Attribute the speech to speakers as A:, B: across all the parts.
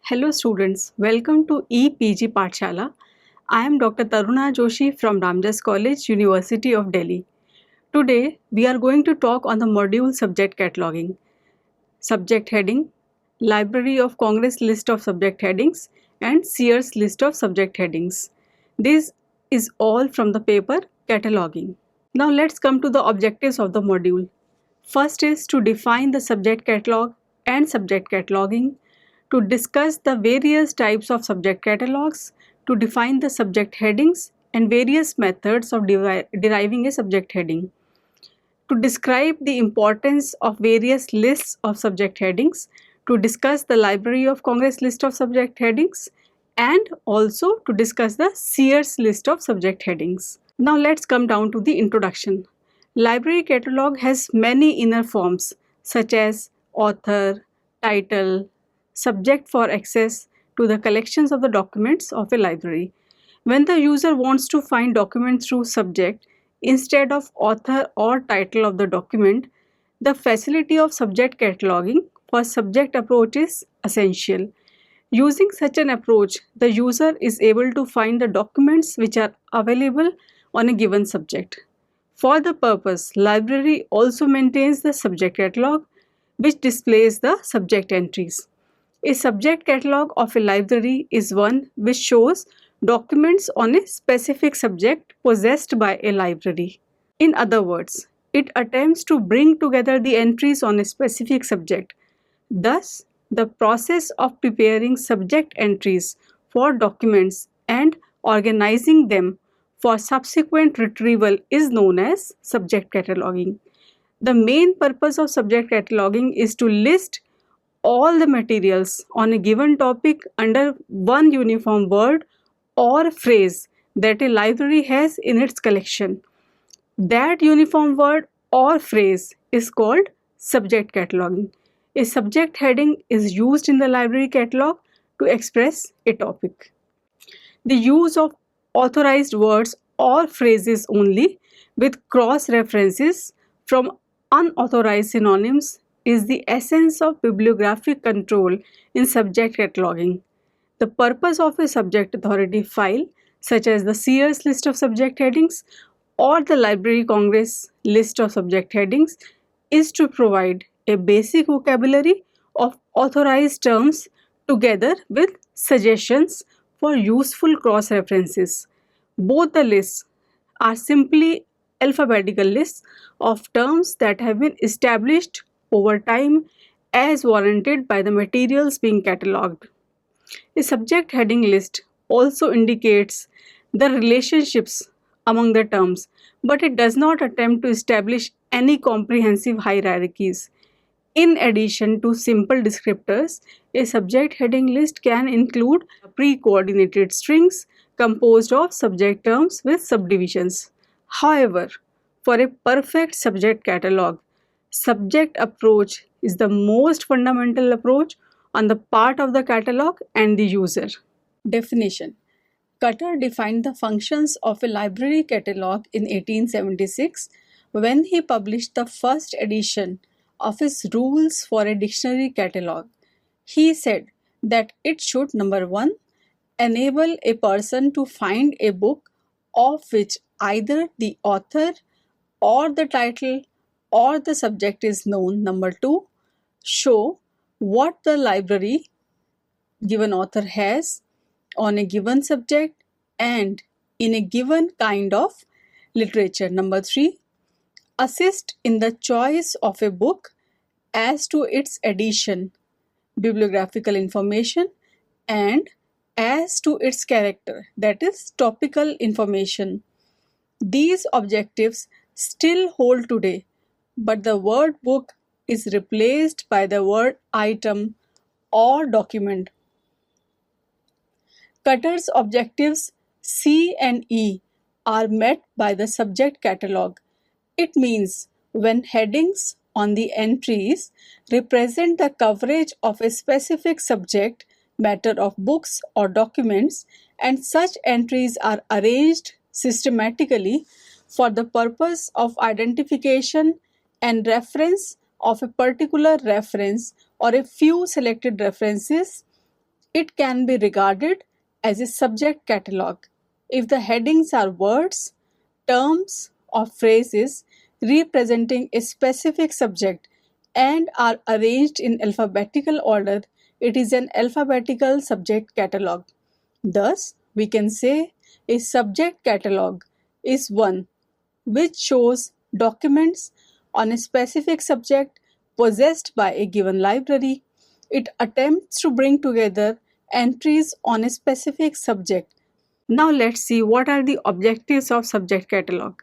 A: Hello students, welcome to EPG Pathshala. I am Dr. Taruna Joshi from Ramjas College, University of Delhi. Today we are going to talk on the module subject cataloging. Subject heading, Library of Congress list of subject headings and Sears list of subject headings. This is all from the paper Cataloguing. Now let's come to the objectives of the module. First is to define the subject catalog and subject cataloging, to discuss the various types of subject catalogs, to define the subject headings and various methods of deriving a subject heading, to describe the importance of various lists of subject headings, to discuss the Library of Congress list of subject headings, and also to discuss the Sears list of subject headings. Now let's come down to the introduction. Library catalog has many inner forms such as author, title, subject for access to the collections of the documents of a library. When the user wants to find document through subject instead of author or title of the document, the facility of subject cataloging for subject approach is essential. Using such an approach, the user is able to find the documents which are available on a given subject. For the purpose, library also maintains the subject catalog, which displays the subject entries. A subject catalog of a library is one which shows documents on a specific subject possessed by a library. In other words, it attempts to bring together the entries on a specific subject. Thus, the process of preparing subject entries for documents and organizing them for subsequent retrieval is known as subject cataloging. The main purpose of subject cataloging is to list all the materials on a given topic under one uniform word or phrase that a library has in its collection. That uniform word or phrase is called subject cataloging. A subject heading is used in the library catalog to express a topic. The use of authorized words or phrases only with cross references from unauthorized synonyms is the essence of bibliographic control in subject cataloging. The purpose of a subject authority file, such as the Sears list of subject headings or the Library Congress list of subject headings, is to provide a basic vocabulary of authorized terms together with suggestions for useful cross references. Both the lists are simply alphabetical lists of terms that have been established over time as warranted by the materials being catalogued. A subject heading list also indicates the relationships among the terms, but it does not attempt to establish any comprehensive hierarchies. In addition to simple descriptors, a subject heading list can include pre-coordinated strings composed of subject terms with subdivisions. However, for a perfect subject catalog, subject approach is the most fundamental approach on the part of the catalog and the user. Definition: Cutter defined the functions of a library catalog in 1876 when he published the first edition of his rules for a dictionary catalog. He said that it should, number 1, enable a person to find a book of which either the author or the title or the subject is known. Number 2, show what the library given author has on a given subject and in a given kind of literature. Number 3, assist in the choice of a book as to its edition, bibliographical information, and as to its character, that is, topical information. These objectives still hold today, but the word book is replaced by the word item or document. Cutter's objectives C and E are met by the subject catalog. It means when headings on the entries represent the coverage of a specific subject matter of books or documents, and such entries are arranged systematically for the purpose of identification and reference of a particular reference or a few selected references, It can be regarded as a subject catalog if the headings are words, terms, or phrases representing a specific subject and are arranged in alphabetical order. It is an alphabetical subject catalog. Thus, we can say a subject catalog is one which shows documents on a specific subject possessed by a given library. It attempts to bring together entries on a specific subject. Now let's see what are the objectives of subject catalog.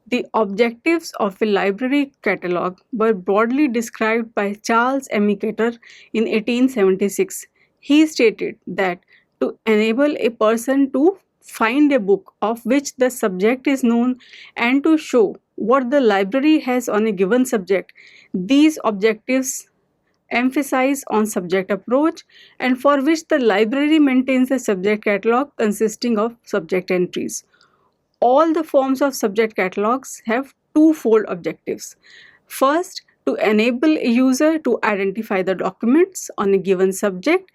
A: The objectives of a library catalog were broadly described by Charles Emicator in 1876. He stated that to enable a person to find a book of which the subject is known and to show what the library has on a given subject, these objectives emphasize on subject approach and for which the library maintains a subject catalog consisting of subject entries. All the forms of subject catalogs have twofold objectives. First, to enable a user to identify the documents on a given subject,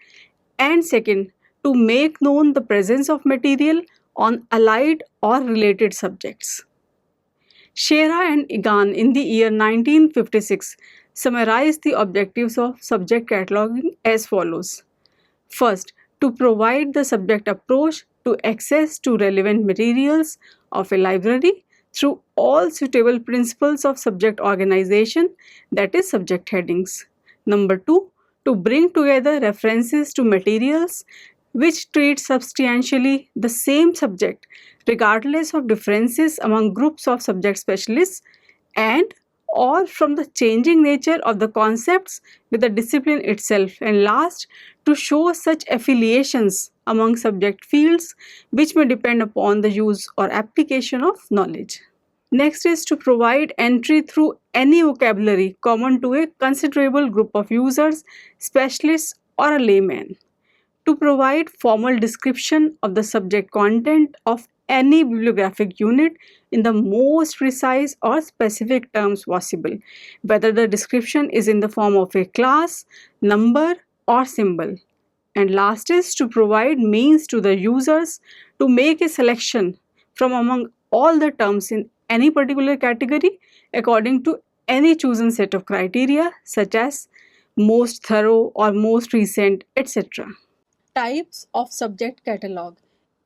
A: and second, to make known the presence of material on allied or related subjects. Shera and Egan in the year 1956 summarized the objectives of subject cataloging as follows. First, to provide the subject approach to access to relevant materials of a library through all suitable principles of subject organization, that is subject headings. Number 2, to bring together references to materials which treat substantially the same subject regardless of differences among groups of subject specialists and or from the changing nature of the concepts with the discipline itself, and last, to show such affiliations among subject fields which may depend upon the use or application of knowledge. Next is to provide entry through any vocabulary common to a considerable group of users, specialists, or a layman. To provide formal description of the subject content of any bibliographic unit in the most precise or specific terms possible, whether the description is in the form of a class, number, or symbol. And last is to provide means to the users to make a selection from among all the terms in any particular category according to any chosen set of criteria such as most thorough or most recent, etc. Types of subject catalog.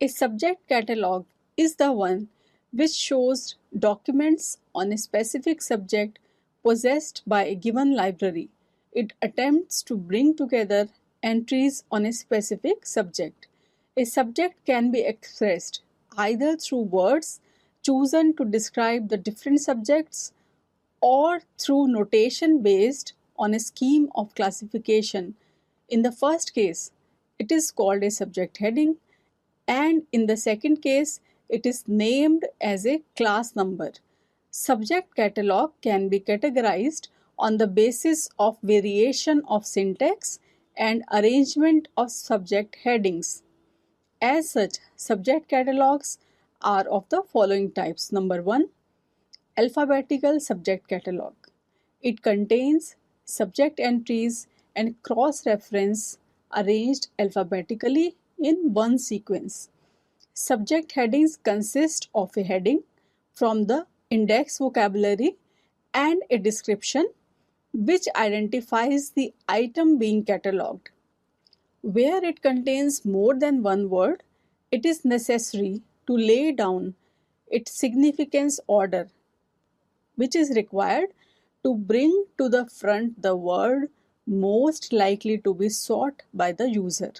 A: A subject catalog is the one which shows documents on a specific subject possessed by a given library. It attempts to bring together entries on a specific subject. A subject can be expressed either through words chosen to describe the different subjects or through notation based on a scheme of classification. In the first case, it is called a subject heading, and in the second case, it is named as a class number. Subject catalog can be categorized on the basis of variation of syntax and arrangement of subject headings. As such, subject catalogs are of the following types. Number 1, alphabetical subject catalog. It contains subject entries and cross-reference arranged alphabetically in one sequence. Subject headings consist of a heading from the index vocabulary and a description which identifies the item being catalogued. Where it contains more than one word, it is necessary to lay down its significance order, which is required to bring to the front the word most likely to be sought by the user.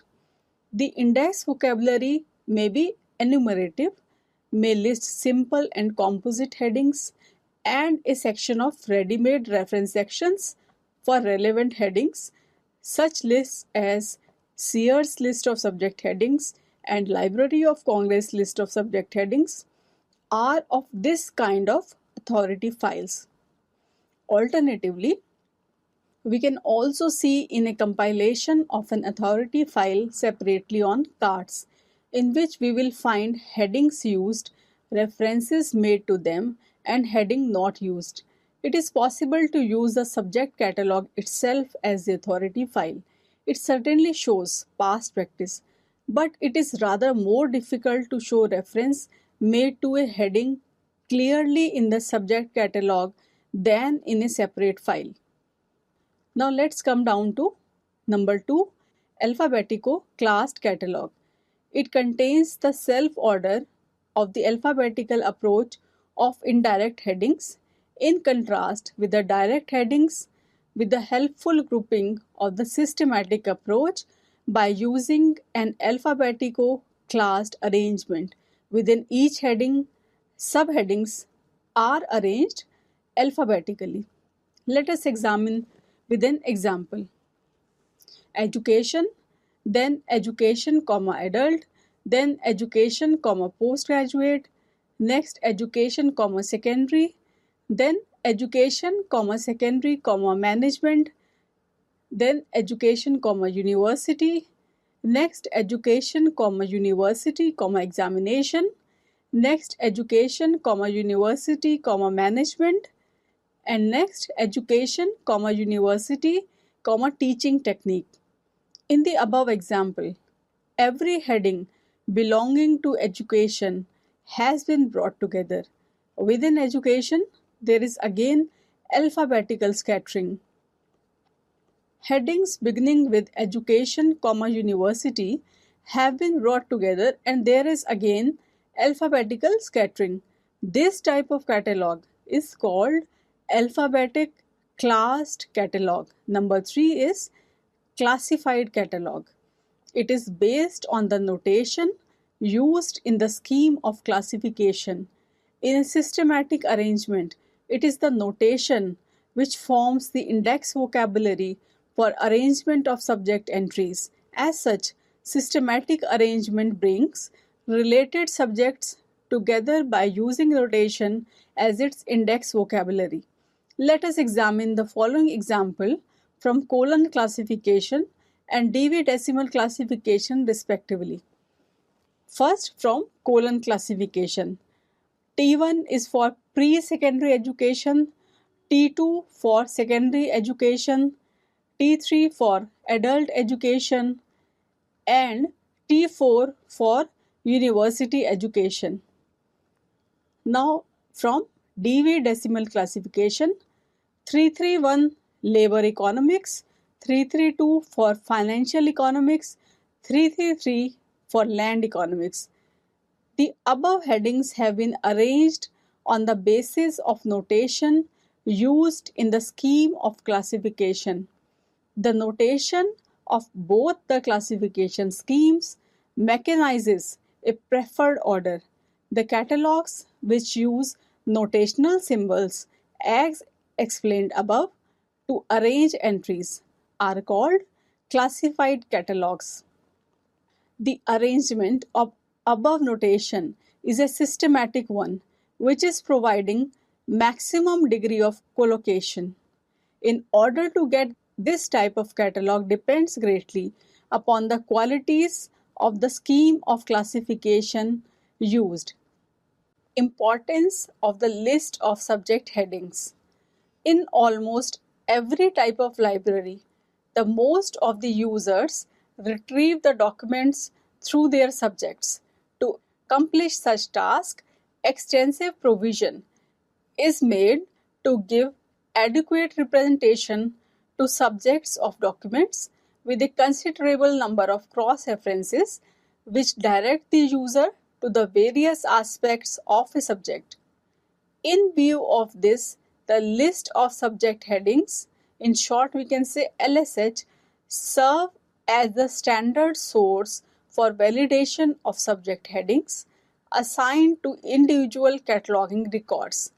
A: The index vocabulary may be enumerative, may list simple and composite headings, and a section of ready-made reference sections for relevant headings. Such lists as Sears list of subject headings and Library of Congress list of subject headings are of this kind of authority files. Alternatively, we can also see in a compilation of an authority file separately on cards, in which we will find headings used, references made to them, and heading not used. It is possible to use the subject catalog itself as the authority file. It certainly shows past practice, but it is rather more difficult to show reference made to a heading clearly in the subject catalog than in a separate file. Now let's come down to number 2, alphabetico classed catalog. It contains the self-order of the alphabetical approach of indirect headings in contrast with the direct headings with the helpful grouping of the systematic approach by using an alphabetico classed arrangement. Within each heading, subheadings are arranged alphabetically. Let us examine with an example. Education, then education, adult, then education, postgraduate, next education, secondary, then education, secondary, management, then education, university, next education, university, examination, next education, university, management, and next education, university, teaching technique. In the above example, every heading belonging to education has been brought together. Within education, there is again alphabetical scattering. Headings beginning with education, university have been brought together and there is again alphabetical scattering. This type of catalog is called alphabetic classed catalog. Number 3 is classified catalog. It is based on the notation used in the scheme of classification. In a systematic arrangement, it is the notation which forms the index vocabulary for arrangement of subject entries. As such, systematic arrangement brings related subjects together by using notation as its index vocabulary. Let us examine the following example from colon classification and Dewey Decimal classification respectively. First, from colon classification. T1 is for pre-secondary education, T2 for secondary education, T3 for adult education, and T4 for university education. Now, from Dewey Decimal classification, 331 labor economics, 332 for financial economics, 333 for land economics. The above headings have been arranged on the basis of notation used in the scheme of classification. The notation of both the classification schemes mechanizes a preferred order. The catalogs which use notational symbols as explained above to arrange entries are called classified catalogs. The arrangement of above notation is a systematic one which is providing maximum degree of collocation. In order to get this type of catalog depends greatly upon the qualities of the scheme of classification used. Importance of the list of subject headings. In almost every type of library, the most of the users retrieve the documents through their subjects. To accomplish such task, extensive provision is made to give adequate representation to subjects of documents with a considerable number of cross-references which direct the user to the various aspects of a subject. In view of this, the list of subject headings, in short we can say LSH, serve as the standard source for validation of subject headings assigned to individual cataloging records.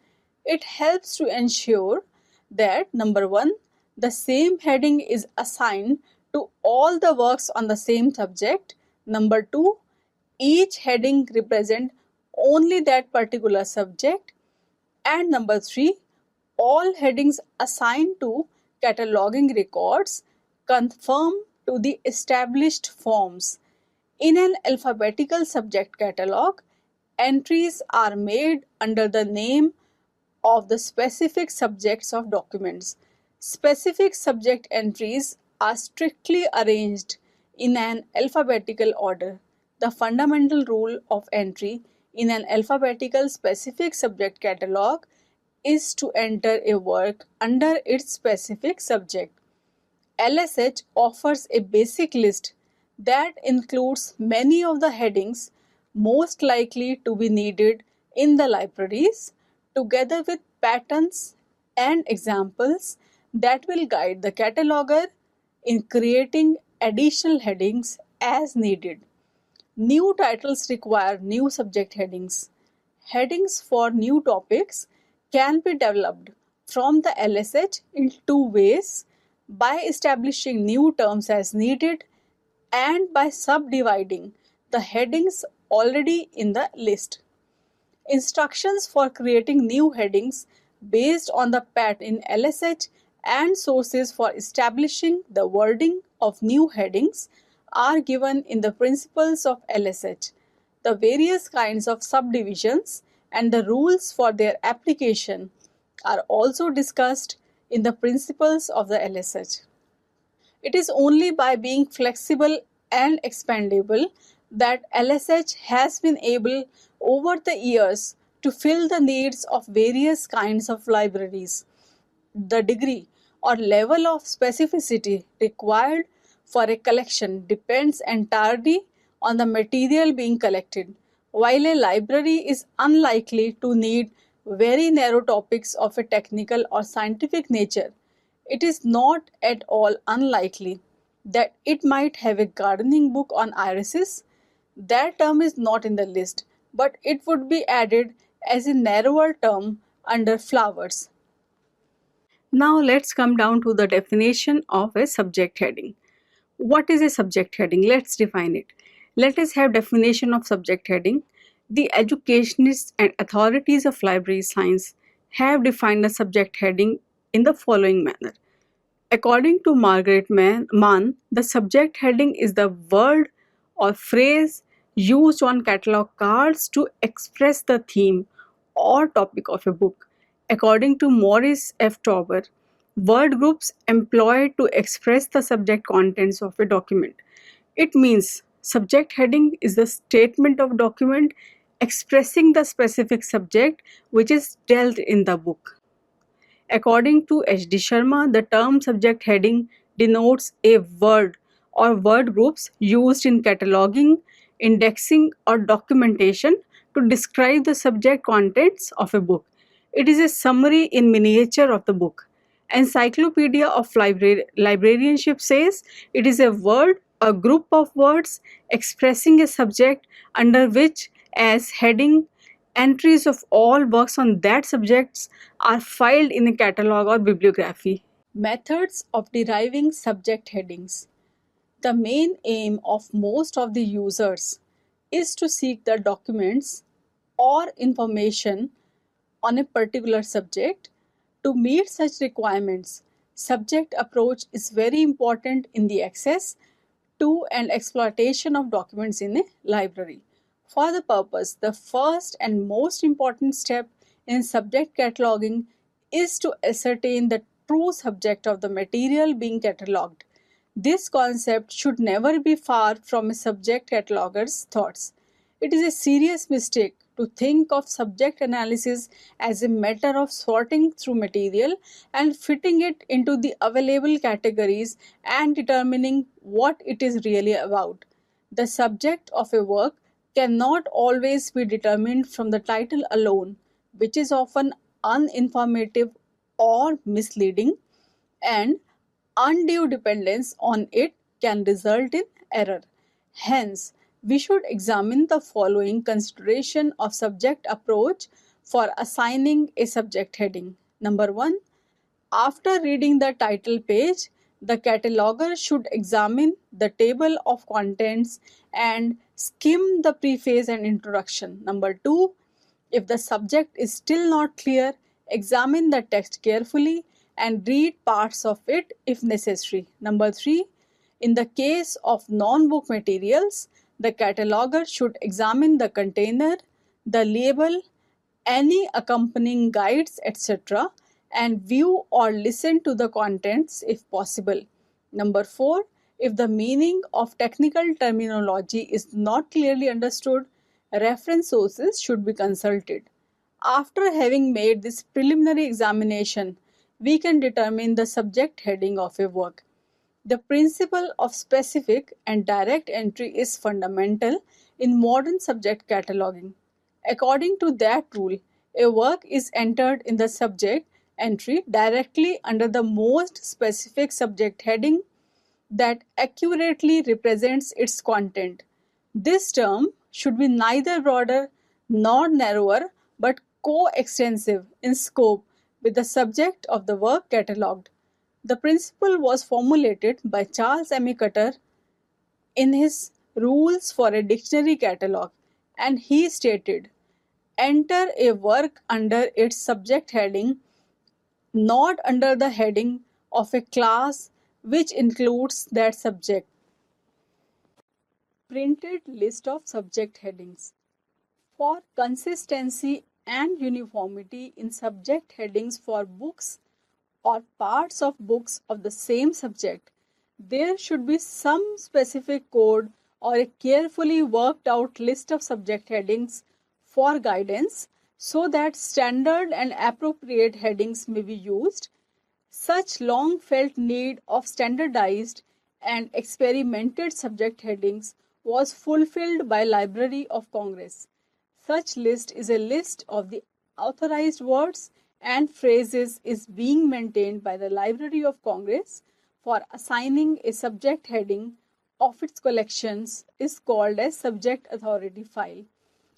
A: It helps to ensure that number 1, the same heading is assigned to all the works on the same subject. Number 2, each heading represents only that particular subject. And number 3, all headings assigned to cataloging records conform to the established forms. In an alphabetical subject catalog, entries are made under the name of the specific subjects of documents. Specific subject entries are strictly arranged in an alphabetical order. The fundamental rule of entry in an alphabetical specific subject catalog is to enter a work under its specific subject. LSH offers a basic list that includes many of the headings most likely to be needed in the libraries, together with patterns and examples that will guide the cataloger in creating additional headings as needed. New titles require new subject headings. Headings for new topics can be developed from the LSH in two ways: by establishing new terms as needed and by subdividing the headings already in the list. Instructions for creating new headings based on the pattern in LSH and sources for establishing the wording of new headings are given in the principles of LSH. The various kinds of subdivisions and the rules for their application are also discussed in the principles of the LSH. It is only by being flexible and expandable that LSH has been able over the years to fill the needs of various kinds of libraries. The degree or level of specificity required for a collection depends entirely on the material being collected. While a library is unlikely to need very narrow topics of a technical or scientific nature, it is not at all unlikely that it might have a gardening book on irises. That term is not in the list, but it would be added as a narrower term under flowers. Now let's come down to the definition of a subject heading. What is a subject heading? Let's define it. Let us have definition of subject heading. The educationists and authorities of library science have defined a subject heading in the following manner. According to Margaret Mann, the subject heading is the word or phrase used on catalog cards to express the theme or topic of a book. According to Maurice F. Tauber, word groups employed to express the subject contents of a document. It means subject heading is the statement of document expressing the specific subject which is dealt in the book. According to H.D. Sharma, the term subject heading denotes a word or word groups used in cataloging, indexing, or documentation to describe the subject contents of a book. It is a summary in miniature of the book. Encyclopedia of Librarianship says it is a word, a group of words expressing a subject under which, as heading, entries of all works on that subjects are filed in a catalog or bibliography. Methods of deriving subject headings. The main aim of most of the users is to seek the documents or information on a particular subject. To meet such requirements, subject approach is very important in the access to and exploitation of documents in a library. For the purpose, the first and most important step in subject cataloging is to ascertain the true subject of the material being catalogued. This concept should never be far from a subject cataloger's thoughts. It is a serious mistake to think of subject analysis as a matter of sorting through material and fitting it into the available categories and determining what it is really about. The subject of a work cannot always be determined from the title alone, which is often uninformative or misleading, and undue dependence on it can result in error. Hence, we should examine the following consideration of subject approach for assigning a subject heading. Number 1. After reading the title page, the cataloger should examine the table of contents and skim the preface and introduction. Number 2. If the subject is still not clear, examine the text carefully and read parts of it if necessary. Number 3. In the case of non-book materials, the cataloger should examine the container, the label, any accompanying guides, etc., and view or listen to the contents if possible. Number 4, if the meaning of technical terminology is not clearly understood, reference sources should be consulted. After having made this preliminary examination, we can determine the subject heading of a work. The principle of specific and direct entry is fundamental in modern subject cataloging. According to that rule, a work is entered in the subject entry directly under the most specific subject heading that accurately represents its content. This term should be neither broader nor narrower but co-extensive in scope with the subject of the work catalogued. The principle was formulated by Charles M. Cutter in his Rules for a Dictionary Catalogue, and he stated, enter a work under its subject heading, not under the heading of a class which includes that subject. Printed list of subject headings. For consistency and uniformity in subject headings for books or parts of books of the same subject, there should be some specific code or a carefully worked out list of subject headings for guidance so that standard and appropriate headings may be used. Such long felt need of standardized and experimented subject headings was fulfilled by Library of Congress. Such list is a list of the authorized words and phrases is being maintained by the Library of Congress for assigning a subject heading of its collections is called as subject authority file.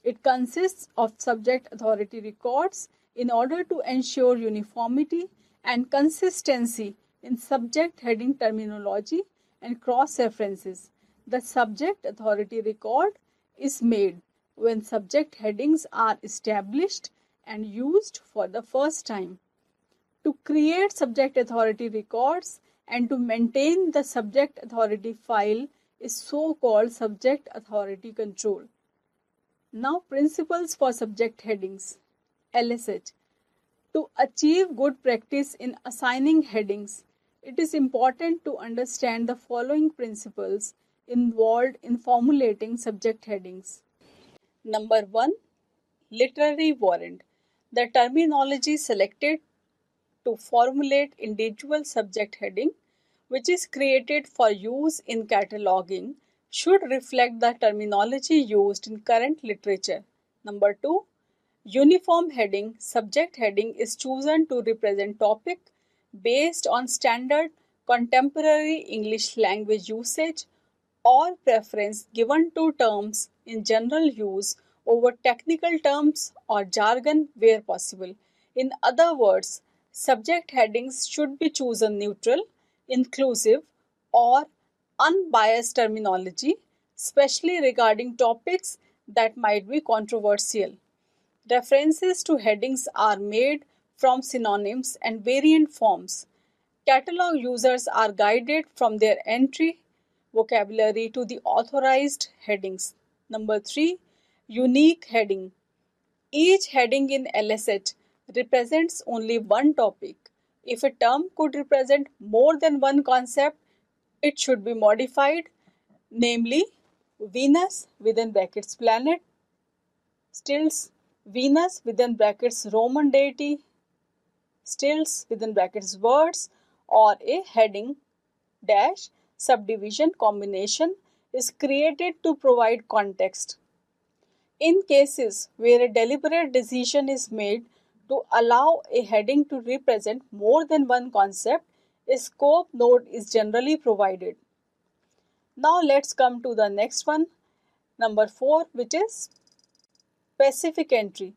A: It consists of subject authority records in order to ensure uniformity and consistency in subject heading terminology and cross-references. The subject authority record is made when subject headings are established and used for the first time. To create subject authority records and to maintain the subject authority file is so-called subject authority control. Now, principles for subject headings. LSH. To achieve good practice in assigning headings, it is important to understand the following principles involved in formulating subject headings. Number 1. Literary warrant. The terminology selected to formulate individual subject heading, which is created for use in cataloging, should reflect the terminology used in current literature. Number 2. Uniform heading. Subject heading is chosen to represent topic based on standard contemporary English language usage or preference given to terms in general use over technical terms or jargon where possible. In other words, subject headings should be chosen neutral, inclusive, or unbiased terminology, especially regarding topics that might be controversial. References to headings are made from synonyms and variant forms. Catalog users are guided from their entry vocabulary to the authorized headings. Number 3. Unique heading. Each heading in LSH represents only one topic. If a term could represent more than one concept, it should be modified, namely Venus within brackets planet, stills Venus within brackets Roman deity, stills within brackets words, or a heading dash subdivision combination is created to provide context. In cases where a deliberate decision is made to allow a heading to represent more than one concept, a scope note is generally provided. Now let's come to the next one, number 4, which is specific entry.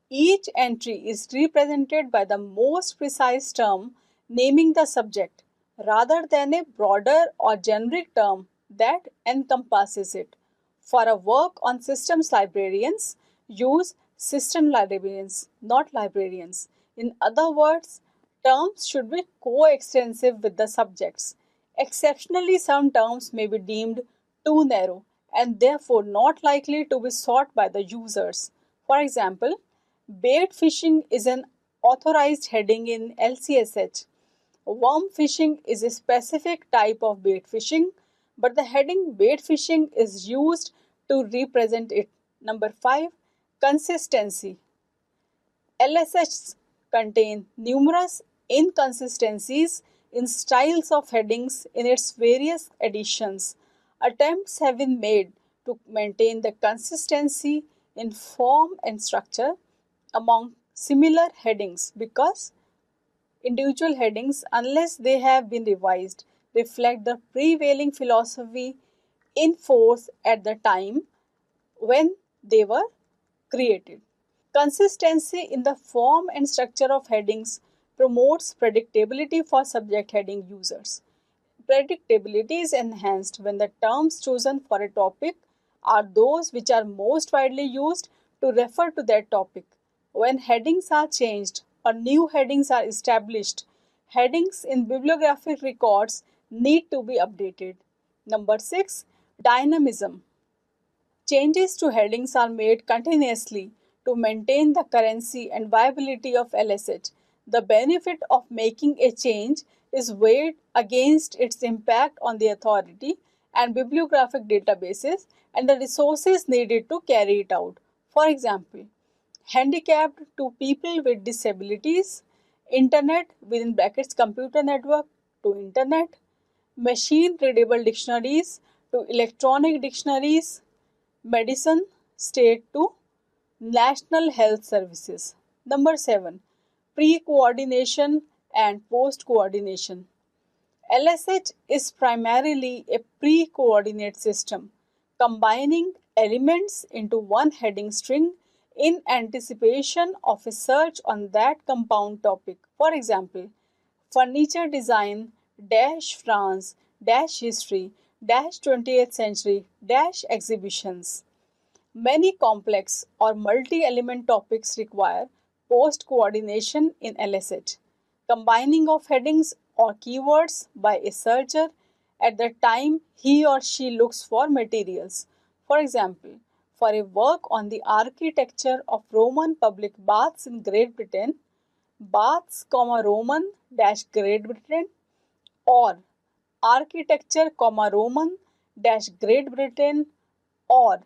A: Each entry is represented by the most precise term naming the subject rather than a broader or generic term that encompasses it. For a work on systems, librarians use system librarians, not librarians. In other words, terms should be coextensive with the subjects. Exceptionally, some terms may be deemed too narrow and therefore not likely to be sought by the users. For example, bait fishing is an authorized heading in LCSH, Worm fishing is a specific type of bait fishing, but the heading bait fishing is used to represent it. Number 5. Consistency. LSH contain numerous inconsistencies in styles of headings in its various editions. Attempts have been made to maintain the consistency in form and structure among similar headings because individual headings, unless they have been revised, reflect the prevailing philosophy in force at the time when they were created. Consistency in the form and structure of headings promotes predictability for subject heading users. Predictability is enhanced when the terms chosen for a topic are those which are most widely used to refer to that topic. When headings are changed or new headings are established, headings in bibliographic records need to be updated. Number 6. Dynamism. Changes to headings are made continuously to maintain the currency and viability of LSH. The benefit of making a change is weighed against its impact on the authority and bibliographic databases and the resources needed to carry it out. For example, handicapped to people with disabilities, internet within brackets computer network to internet, machine readable dictionaries to electronic dictionaries, medicine state to national health services. Number 7. Pre-coordination and post-coordination. LSH is primarily a pre-coordinate system, combining elements into one heading string in anticipation of a search on that compound topic. For example, furniture design dash France dash history dash 20th century dash exhibitions. Many complex or multi-element topics require post-coordination in LSH. Combining of headings or keywords by a searcher at the time he or she looks for materials. For example, for a work on the architecture of Roman public baths in Great Britain, baths, Roman dash Great Britain or architecture, Roman dash Great Britain or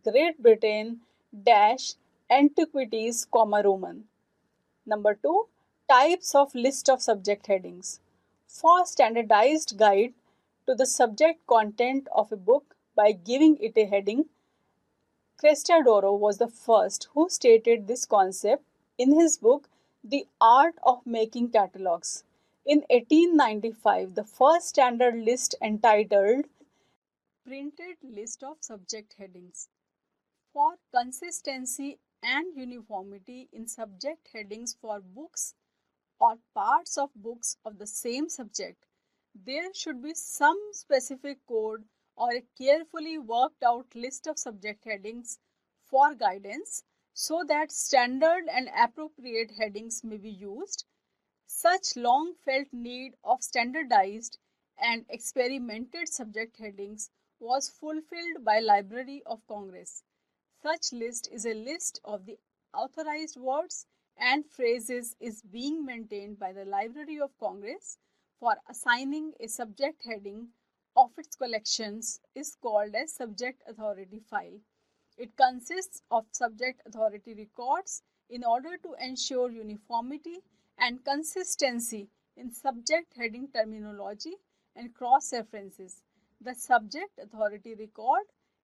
A: Great Britain dash antiquities, Roman. Number 2. Types of list of subject headings. For standardized guide to the subject content of a book by giving it a heading, Crestadoro was the first who stated this concept in his book The Art of Making Catalogues. In 1895, the first standard list entitled Printed List of Subject Headings. For consistency and uniformity in subject headings for books or parts of books of the same subject, there should be some specific code or a carefully worked out list of subject headings for guidance so that standard and appropriate headings may be used. Such long felt need of standardized and experimented subject headings was fulfilled by Library of Congress. Such list is a list of the authorized words and phrases is being maintained by the Library of Congress for assigning a subject heading of its collections is called as subject authority file. It consists of subject authority records in order to ensure uniformity and consistency in subject heading terminology and cross references. The subject authority record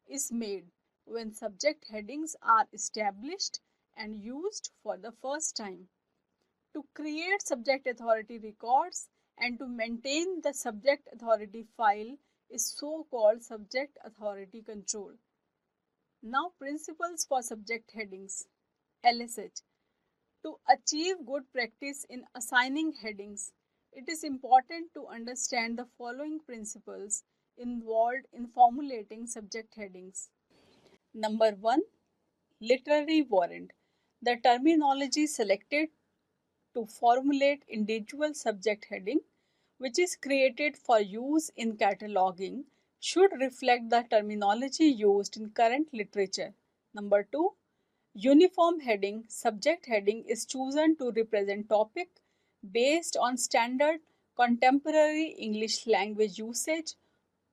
A: is made when subject headings are established and used for the first time. To create subject authority records and to maintain the subject authority file is so-called subject authority control. Now, principles for subject headings. LSH. To achieve good practice in assigning headings, it is important to understand the following principles involved in formulating subject headings. Number 1. Literary warrant. The terminology selected to formulate individual subject heading, which is created for use in cataloging, should reflect the terminology used in current literature. Number 2. Uniform heading. Subject heading is chosen to represent topic based on standard contemporary English language usage,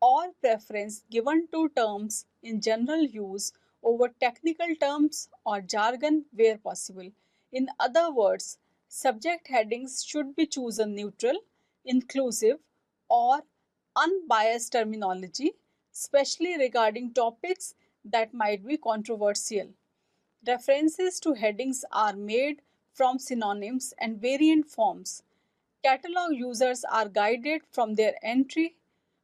A: or preference given to terms in general use over technical terms or jargon where possible. In other words, subject headings should be chosen neutral, inclusive, or unbiased terminology, especially regarding topics that might be controversial. References to headings are made from synonyms and variant forms. Catalog users are guided from their entry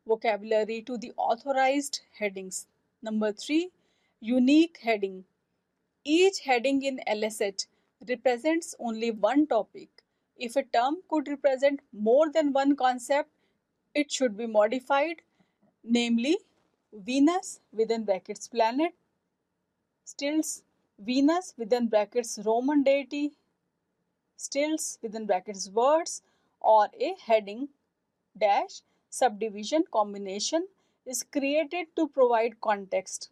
A: vocabulary to the authorized headings. Number 3, unique heading. Each heading in LSH represents only one topic. If a term could represent more than one concept, it should be modified, namely Venus within brackets planet, stills Venus within brackets Roman deity, stills within brackets words, or a heading dash subdivision combination is created to provide context.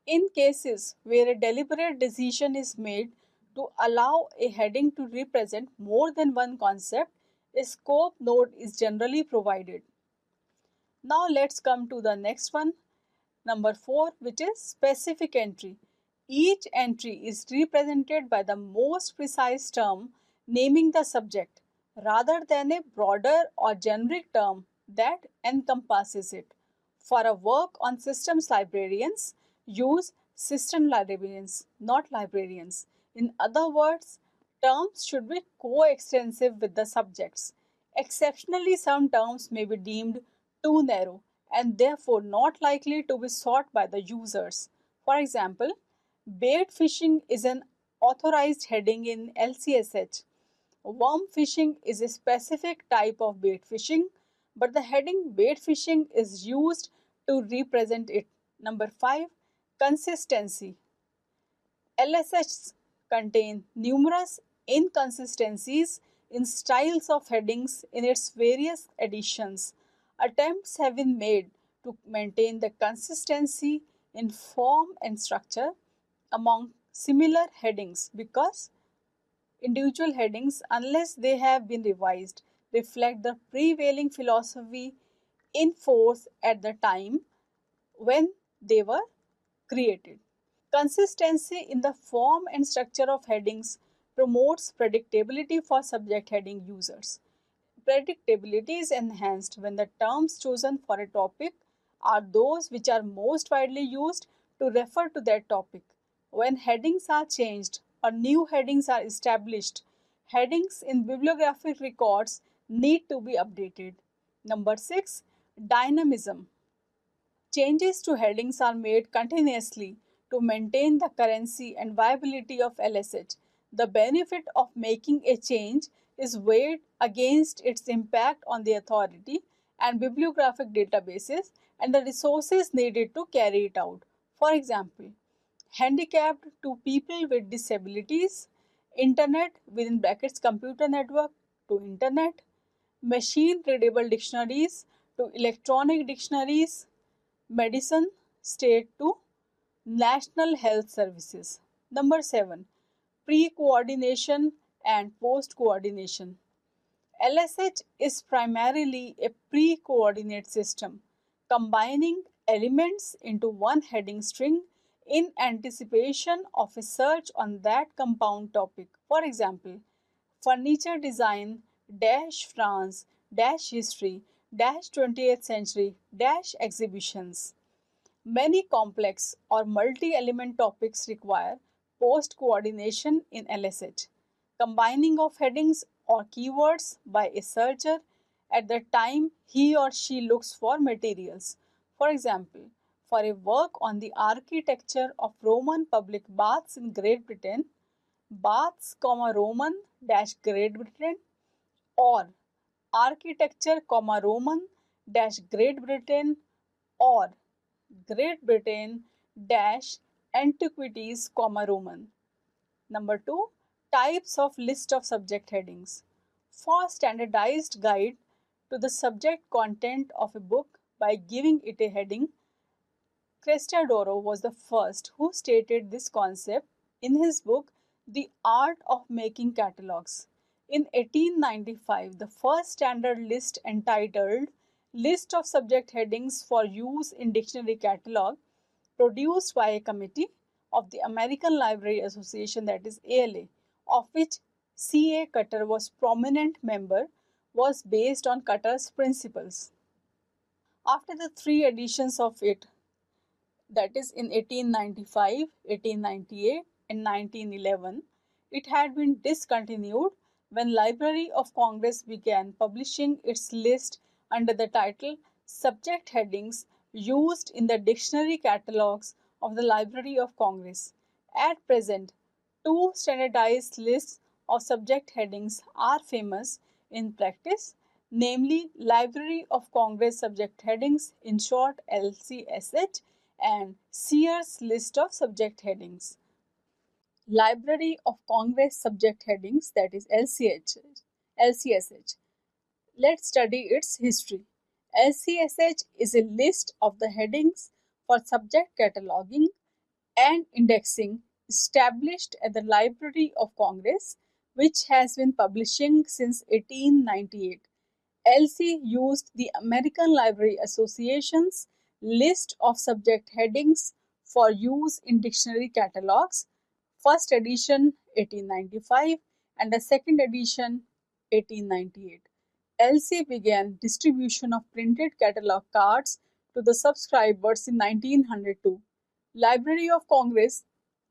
A: In cases where a deliberate decision is made to allow a heading to represent more than one concept, a scope note is generally provided. Now let's come to the next one, number 4, which is specific entry. Each entry is represented by the most precise term naming the subject rather than a broader or generic term that encompasses it. For a work on systems, librarians use system librarians, not librarians. In other words, terms should be coextensive with the subjects. Exceptionally, some terms may be deemed too narrow and therefore not likely to be sought by the users. For example, bait fishing is an authorized heading in LCSH. Worm fishing is a specific type of bait fishing, but the heading bait fishing is used to represent it. Number 5, consistency. LSHs contain numerous inconsistencies in styles of headings in its various editions. Attempts have been made to maintain the consistency in form and structure among similar headings because individual headings, unless they have been revised, reflect the prevailing philosophy in force at the time when they were created. Consistency in the form and structure of headings promotes predictability for subject heading users. Predictability is enhanced when the terms chosen for a topic are those which are most widely used to refer to that topic. When headings are changed or new headings are established, headings in bibliographic records need to be updated. Number 6, dynamism. Changes to headings are made continuously to maintain the currency and viability of LSH. The benefit of making a change is weighed against its impact on the authority and bibliographic databases and the resources needed to carry it out. For example, handicapped to people with disabilities, internet within brackets computer network to internet, machine readable dictionaries to electronic dictionaries, medicine state to national health services. Number 7, pre-coordination and post-coordination. LSH is primarily a pre-coordinate system, combining elements into one heading string in anticipation of a search on that compound topic. For example, furniture design dash France dash history dash 20th century dash exhibitions. Many complex or multi-element topics require post-coordination in LSH. Combining of headings or keywords by a searcher at the time he or she looks for materials. For example, for a work on the architecture of Roman public baths in Great Britain, baths, Roman dash Great Britain, or architecture, Roman dash Great Britain, or Great Britain dash antiquities, Roman. Number 2, types of list of subject headings. For standardized guide to the subject content of a book by giving it a heading, Crestadoro was the first who stated this concept in his book The Art of Making Catalogues. In 1895, the first standard list entitled List of Subject Headings for Use in Dictionary Catalogue, produced by a committee of the American Library Association, that is ALA, of which C.A. Cutter was prominent member, was based on Cutter's principles. After the three editions of it, that is in 1895, 1898 and 1911, it had been discontinued when Library of Congress began publishing its list under the title Subject Headings Used in the Dictionary Catalogues of the Library of Congress. At present, two standardized lists of subject headings are famous in practice, namely Library of Congress Subject Headings, in short LCSH, and Sears List of Subject Headings. Library of Congress Subject Headings, that is LCSH. Let's study its history. LCSH is a list of the headings for subject cataloging and indexing established at the Library of Congress, which has been publishing since 1898. LC used the American Library Association's list of subject headings for use in dictionary catalogs, first edition 1895 and the second edition 1898. LC began distribution of printed catalog cards to the subscribers in 1902. Library of Congress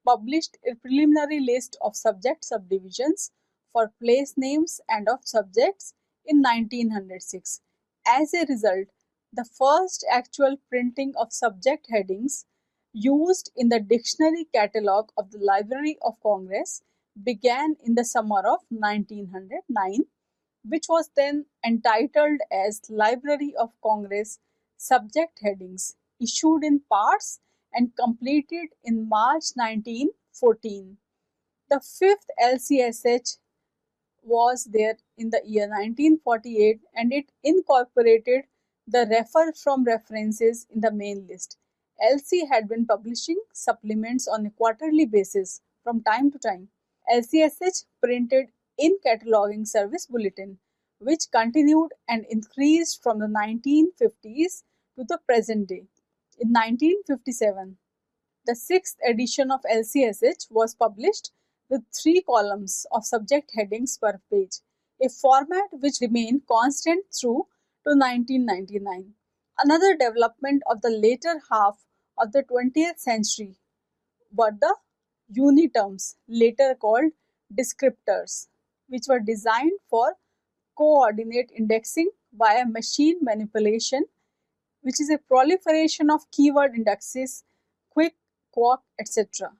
A: published a preliminary list of subject subdivisions for place names and of subjects in 1906. As a result, the first actual printing of subject headings used in the dictionary catalogue of the Library of Congress began in the summer of 1909, which was then entitled as Library of Congress Subject Headings, issued in parts and completed in March 1914. The fifth LCSH was there in the year 1948 and it incorporated the refer from references in the main list. LC had been publishing supplements on a quarterly basis from time to time. LCSH printed in Cataloging Service Bulletin, which continued and increased from the 1950s to the present day. In 1957, the sixth edition of LCSH was published with 3 columns of subject headings per page, a format which remained constant through to 1999. Another development of the later half of the 20th century were the uniterms, later called descriptors, which were designed for coordinate indexing via machine manipulation, which is a proliferation of keyword indexes, quick, quark, etc.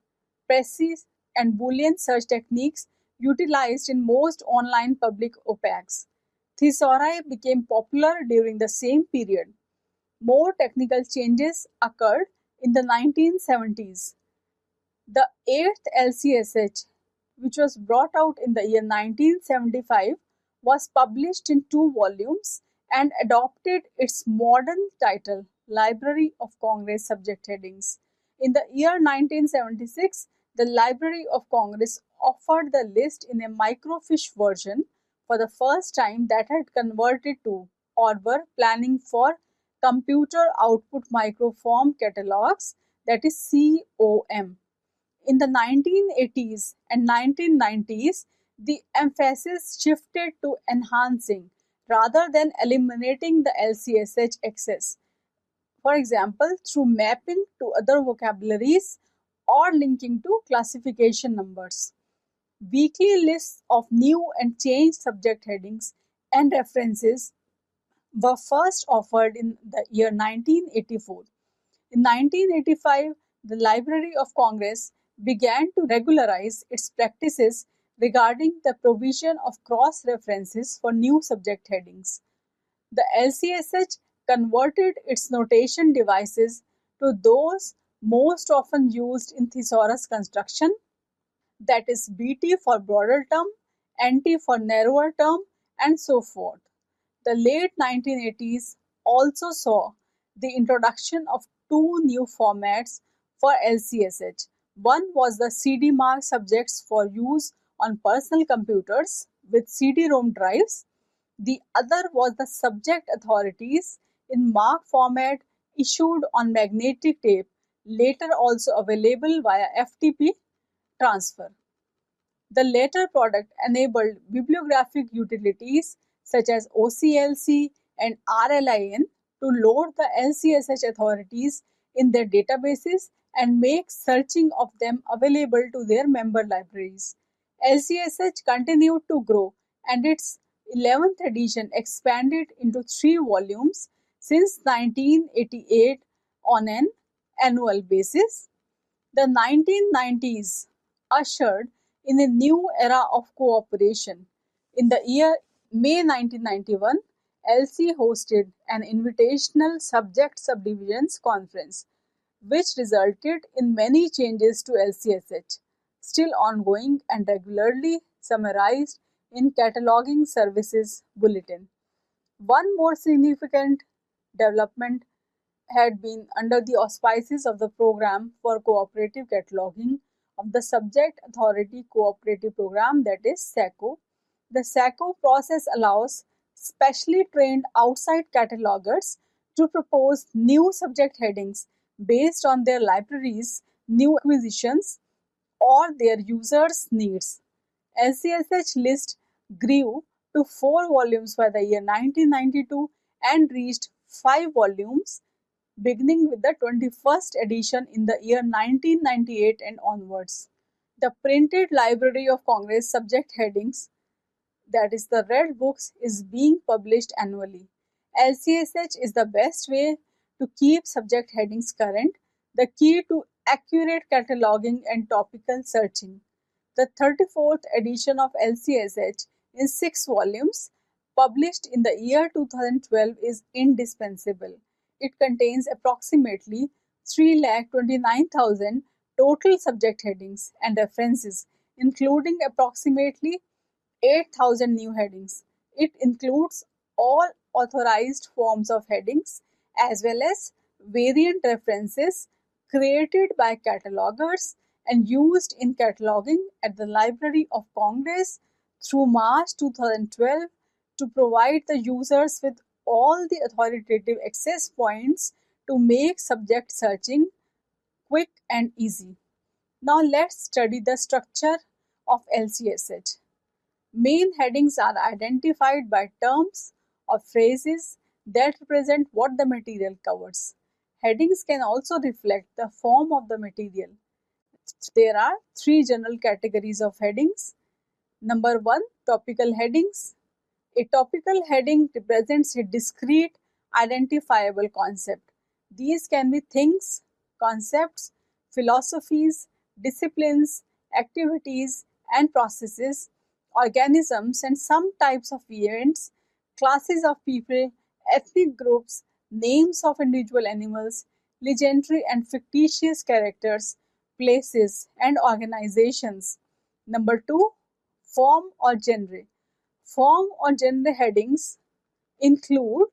A: Precise and Boolean search techniques utilized in most online public OPACs. Thesauri became popular during the same period. More technical changes occurred in the 1970s. The 8th LCSH, which was brought out in the year 1975, was published in 2 volumes and adopted its modern title, Library of Congress Subject Headings. In the year 1976, the Library of Congress offered the list in a microfiche version for the first time that had converted to or were planning for computer output microform catalogs, that is COM. In the 1980s and 1990s, the emphasis shifted to enhancing rather than eliminating the LCSH excess. For example, through mapping to other vocabularies or linking to classification numbers. Weekly lists of new and changed subject headings and references were first offered in the year 1984. In 1985, the Library of Congress began to regularize its practices regarding the provision of cross references for new subject headings. The LCSH converted its notation devices to those most often used in thesaurus construction, that is BT for broader term, NT for narrower term, and so forth. The late 1980s also saw the introduction of 2 new formats for LCSH. One was the CD mark subjects for use on personal computers, with CD-ROM drives. The other was the subject authorities in mark format issued on magnetic tape, later also available via FTP transfer. The latter product enabled bibliographic utilities such as OCLC and RLIN to load the LCSH authorities in their databases and make searching of them available to their member libraries. LCSH continued to grow and its 11th edition expanded into 3 volumes since 1988 on an annual basis. The 1990s ushered in a new era of cooperation. In the year May 1991, LC hosted an invitational subject subdivisions conference, which resulted in many changes to LCSH, still ongoing and regularly summarized in Cataloging Services Bulletin. One more significant development had been under the auspices of the Program for Cooperative Cataloging of the Subject Authority Cooperative Program, that is SACO. The SACO process allows specially trained outside catalogers to propose new subject headings based on their libraries' new acquisitions or their users' needs. LCSH list grew to 4 volumes by the year 1992 and reached 5 volumes beginning with the 21st edition in the year 1998 and onwards. The printed Library of Congress subject headings, that is the Red Books, is being published annually. LCSH is the best way to keep subject headings current, the key to accurate cataloging and topical searching. The 34th edition of LCSH in 6 volumes, published in the year 2012, is indispensable. It contains approximately 3,29,000 total subject headings and references, including approximately 8,000 new headings. It includes all authorized forms of headings as well as variant references created by catalogers and used in cataloging at the Library of Congress through March 2012 to provide the users with all the authoritative access points to make subject searching quick and easy. Now let's study the structure of LCSH. Main headings are identified by terms or phrases that represent what the material covers. Headings can also reflect the form of the material. There are 3 general categories of headings. Number 1, topical headings. A topical heading represents a discrete, identifiable concept. These can be things, concepts, philosophies, disciplines, activities, and processes, organisms, and some types of events, classes of people, ethnic groups, names of individual animals, legendary and fictitious characters, places, and organizations. Number 2, form or genre. Form or genre headings include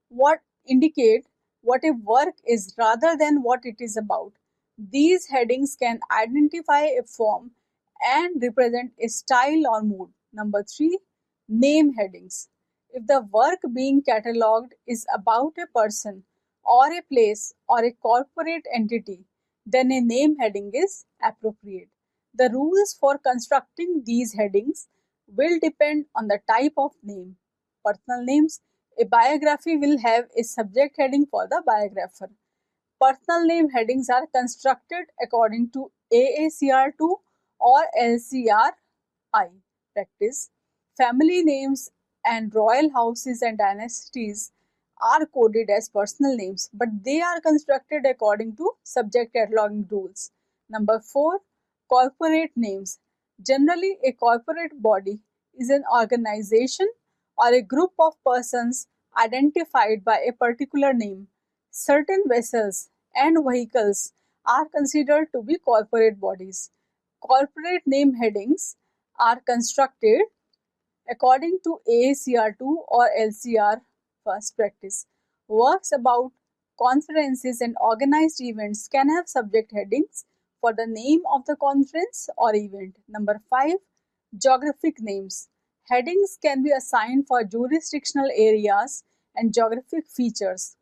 A: what indicate what a work is rather than what it is about. These headings can identify a form and represent a style or mood. Number 3, name headings. If the work being catalogued is about a person or a place or a corporate entity, then a name heading is appropriate. The rules for constructing these headings will depend on the type of name. Personal names. A biography will have a subject heading for the biographer. Personal name headings are constructed according to AACR2 or LCRI practice. Family names and royal houses and dynasties are coded as personal names, but they are constructed according to subject cataloging rules. Number 4, corporate names. Generally, a corporate body is an organization or a group of persons identified by a particular name. Certain vessels and vehicles are considered to be corporate bodies. Corporate name headings are constructed according to AACR2 or LCR first practice. Works about conferences and organized events can have subject headings for the name of the conference or event. Number 5, geographic names. Headings can be assigned for jurisdictional areas and geographic features.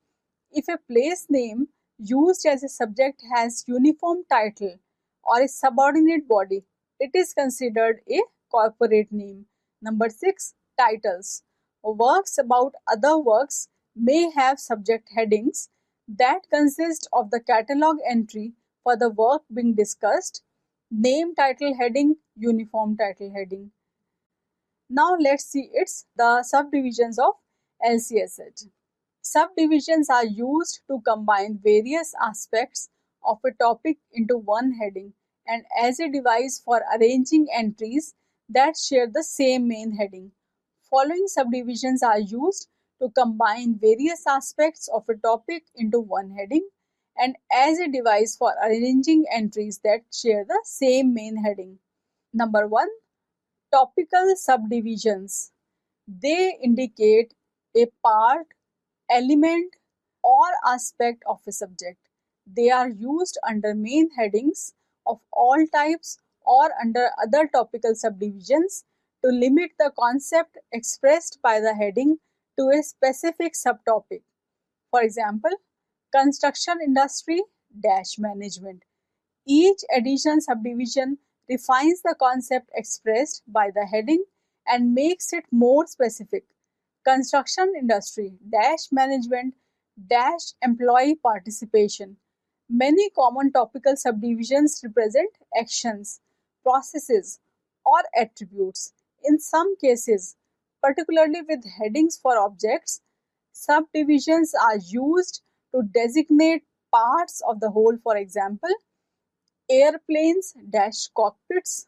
A: If a place name used as a subject has uniform title or a subordinate body, it is considered a corporate name. Number 6. Titles. Works about other works may have subject headings that consist of the catalog entry for the work being discussed. Name title heading, uniform title heading. Now let's see the subdivisions of LCSH. Subdivisions are used to combine various aspects of a topic into one heading and as a device for arranging entries that share the same main heading. Following subdivisions are used to combine various aspects of a topic into one heading and as a device for arranging entries that share the same main heading. Number 1. Topical subdivisions. They indicate a part, element, or aspect of a subject. They are used under main headings of all types or under other topical subdivisions to limit the concept expressed by the heading to a specific subtopic. For example, construction industry dash management. Each additional subdivision refines the concept expressed by the heading and makes it more specific. Construction industry dash management dash employee participation. Many common topical subdivisions represent actions, processes, or attributes. In some cases, particularly with headings for objects, subdivisions are used to designate parts of the whole. For example, airplanes dash cockpits.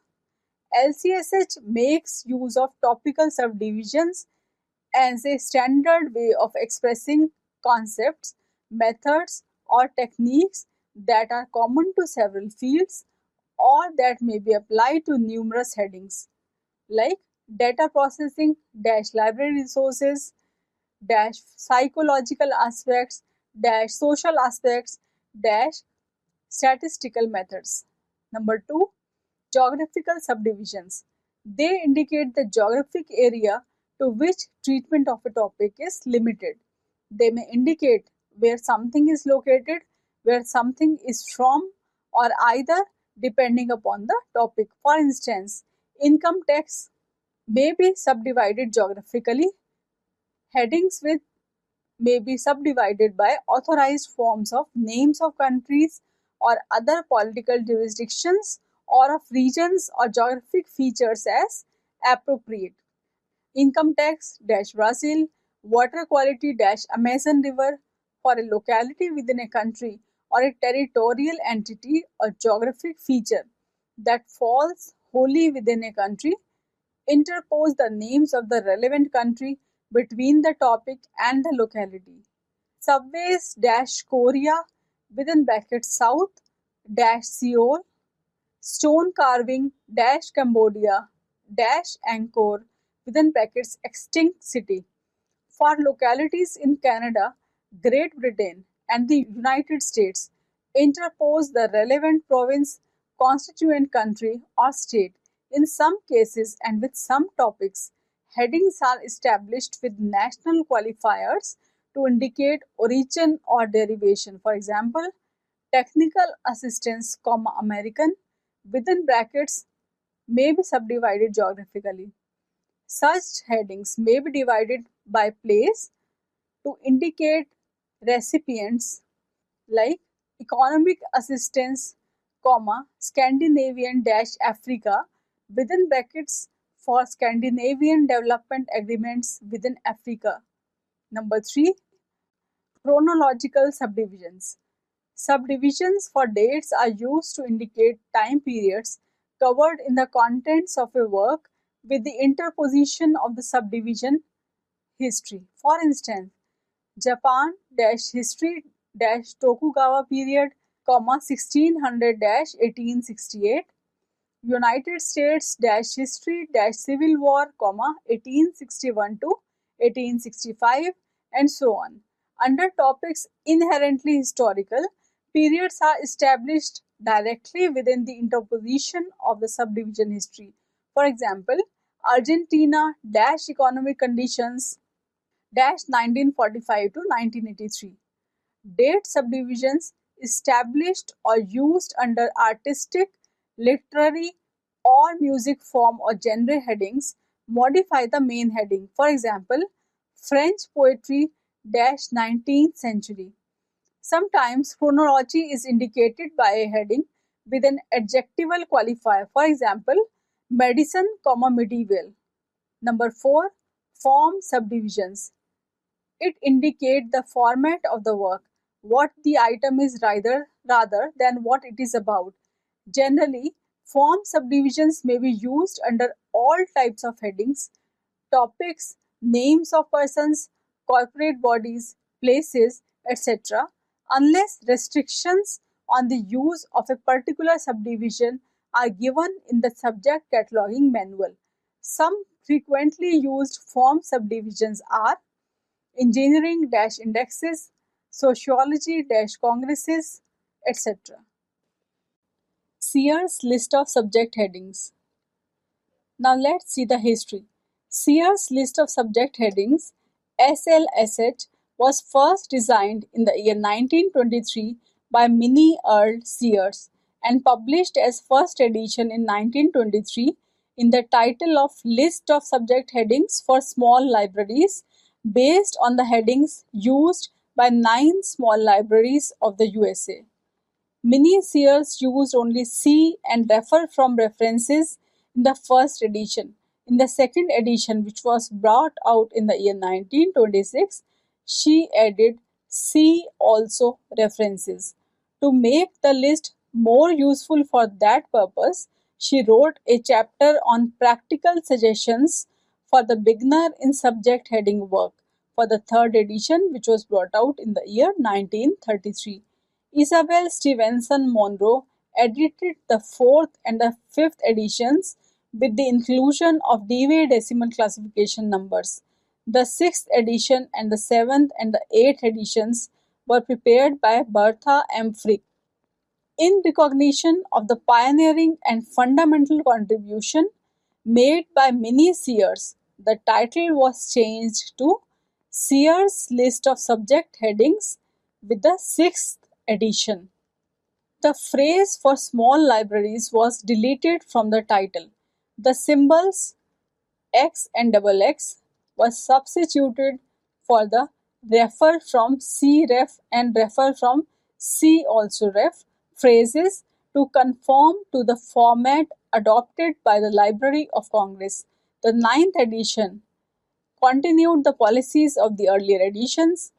A: LCSH makes use of topical subdivisions as a standard way of expressing concepts, methods, or techniques that are common to several fields or that may be applied to numerous headings like data processing dash library resources dash psychological aspects dash social aspects dash statistical methods. Number 2. Geographical subdivisions. They indicate the geographic area to which treatment of a topic is limited. They may indicate where something is located, where something is from, or either depending upon the topic. For instance, income tax may be subdivided geographically. Headings with may be subdivided by authorized forms of names of countries or other political jurisdictions or of regions or geographic features as appropriate. Income tax dash Brazil, water quality dash Amazon River for a locality within a country or a territorial entity or geographic feature that falls wholly within a country. Interpose the names of the relevant country between the topic and the locality. Subways dash Korea within brackets South dash Seoul. Stone carving dash Cambodia dash Angkor within brackets extinct city. For localities in Canada, Great Britain, and the United States, interpose the relevant province, constituent country, or state. In some cases and with some topics, headings are established with national qualifiers to indicate origin or derivation. For example, technical assistance, American, within brackets may be subdivided geographically. Such headings may be divided by place to indicate recipients like economic assistance, Scandinavian Africa within brackets for Scandinavian development agreements within Africa. Number 3. Chronological subdivisions. Subdivisions for dates are used to indicate time periods covered in the contents of a work with the interposition of the subdivision history. For instance, Japan history Tokugawa period, 1600 1868. United States history Civil War, 1861 to 1865, and so on. Under topics inherently historical, periods are established directly within the interposition of the subdivision history. For example, Argentina dash economic conditions dash 1945 to 1983. Date subdivisions established or used under artistic, literary, or music form or genre headings modify the main heading. For example, French poetry dash 19th century. Sometimes chronology is indicated by a heading with an adjectival qualifier. For example, medicine, medieval. Number 4. Form subdivisions. It indicates the format of the work, what the item is rather than what it is about. Generally, form subdivisions may be used under all types of headings, topics, names of persons, corporate bodies, places, etc., unless restrictions on the use of a particular subdivision are given in the subject cataloging manual. Some frequently used form subdivisions are engineering indexes, sociology congresses, etc. Sears list of subject headings. Now let's see the history. Sears list of subject headings (SLSH) was first designed in the year 1923 by Minnie Earl Sears and published as first edition in 1923 in the title of List of Subject Headings for Small Libraries based on the headings used by 9 small libraries of the USA. Many Sears used only see and refer from references in the first edition. In the second edition, which was brought out in the year 1926, she added see also references. To make the list more useful for that purpose, she wrote a chapter on practical suggestions for the beginner in subject heading work for the third edition, which was brought out in the year 1933. Isabel Stevenson Monroe edited the fourth and the fifth editions with the inclusion of Dewey Decimal Classification numbers. The sixth edition and the seventh and the eighth editions were prepared by Bertha M. Frick. In recognition of the pioneering and fundamental contribution made by Minnie Sears, the title was changed to Sears List of Subject Headings with the sixth edition. The phrase for small libraries was deleted from the title. The symbols X and XX was substituted for the refer from C ref and refer from C also ref phrases to conform to the format adopted by the Library of Congress. The ninth edition continued the policies of the earlier editions.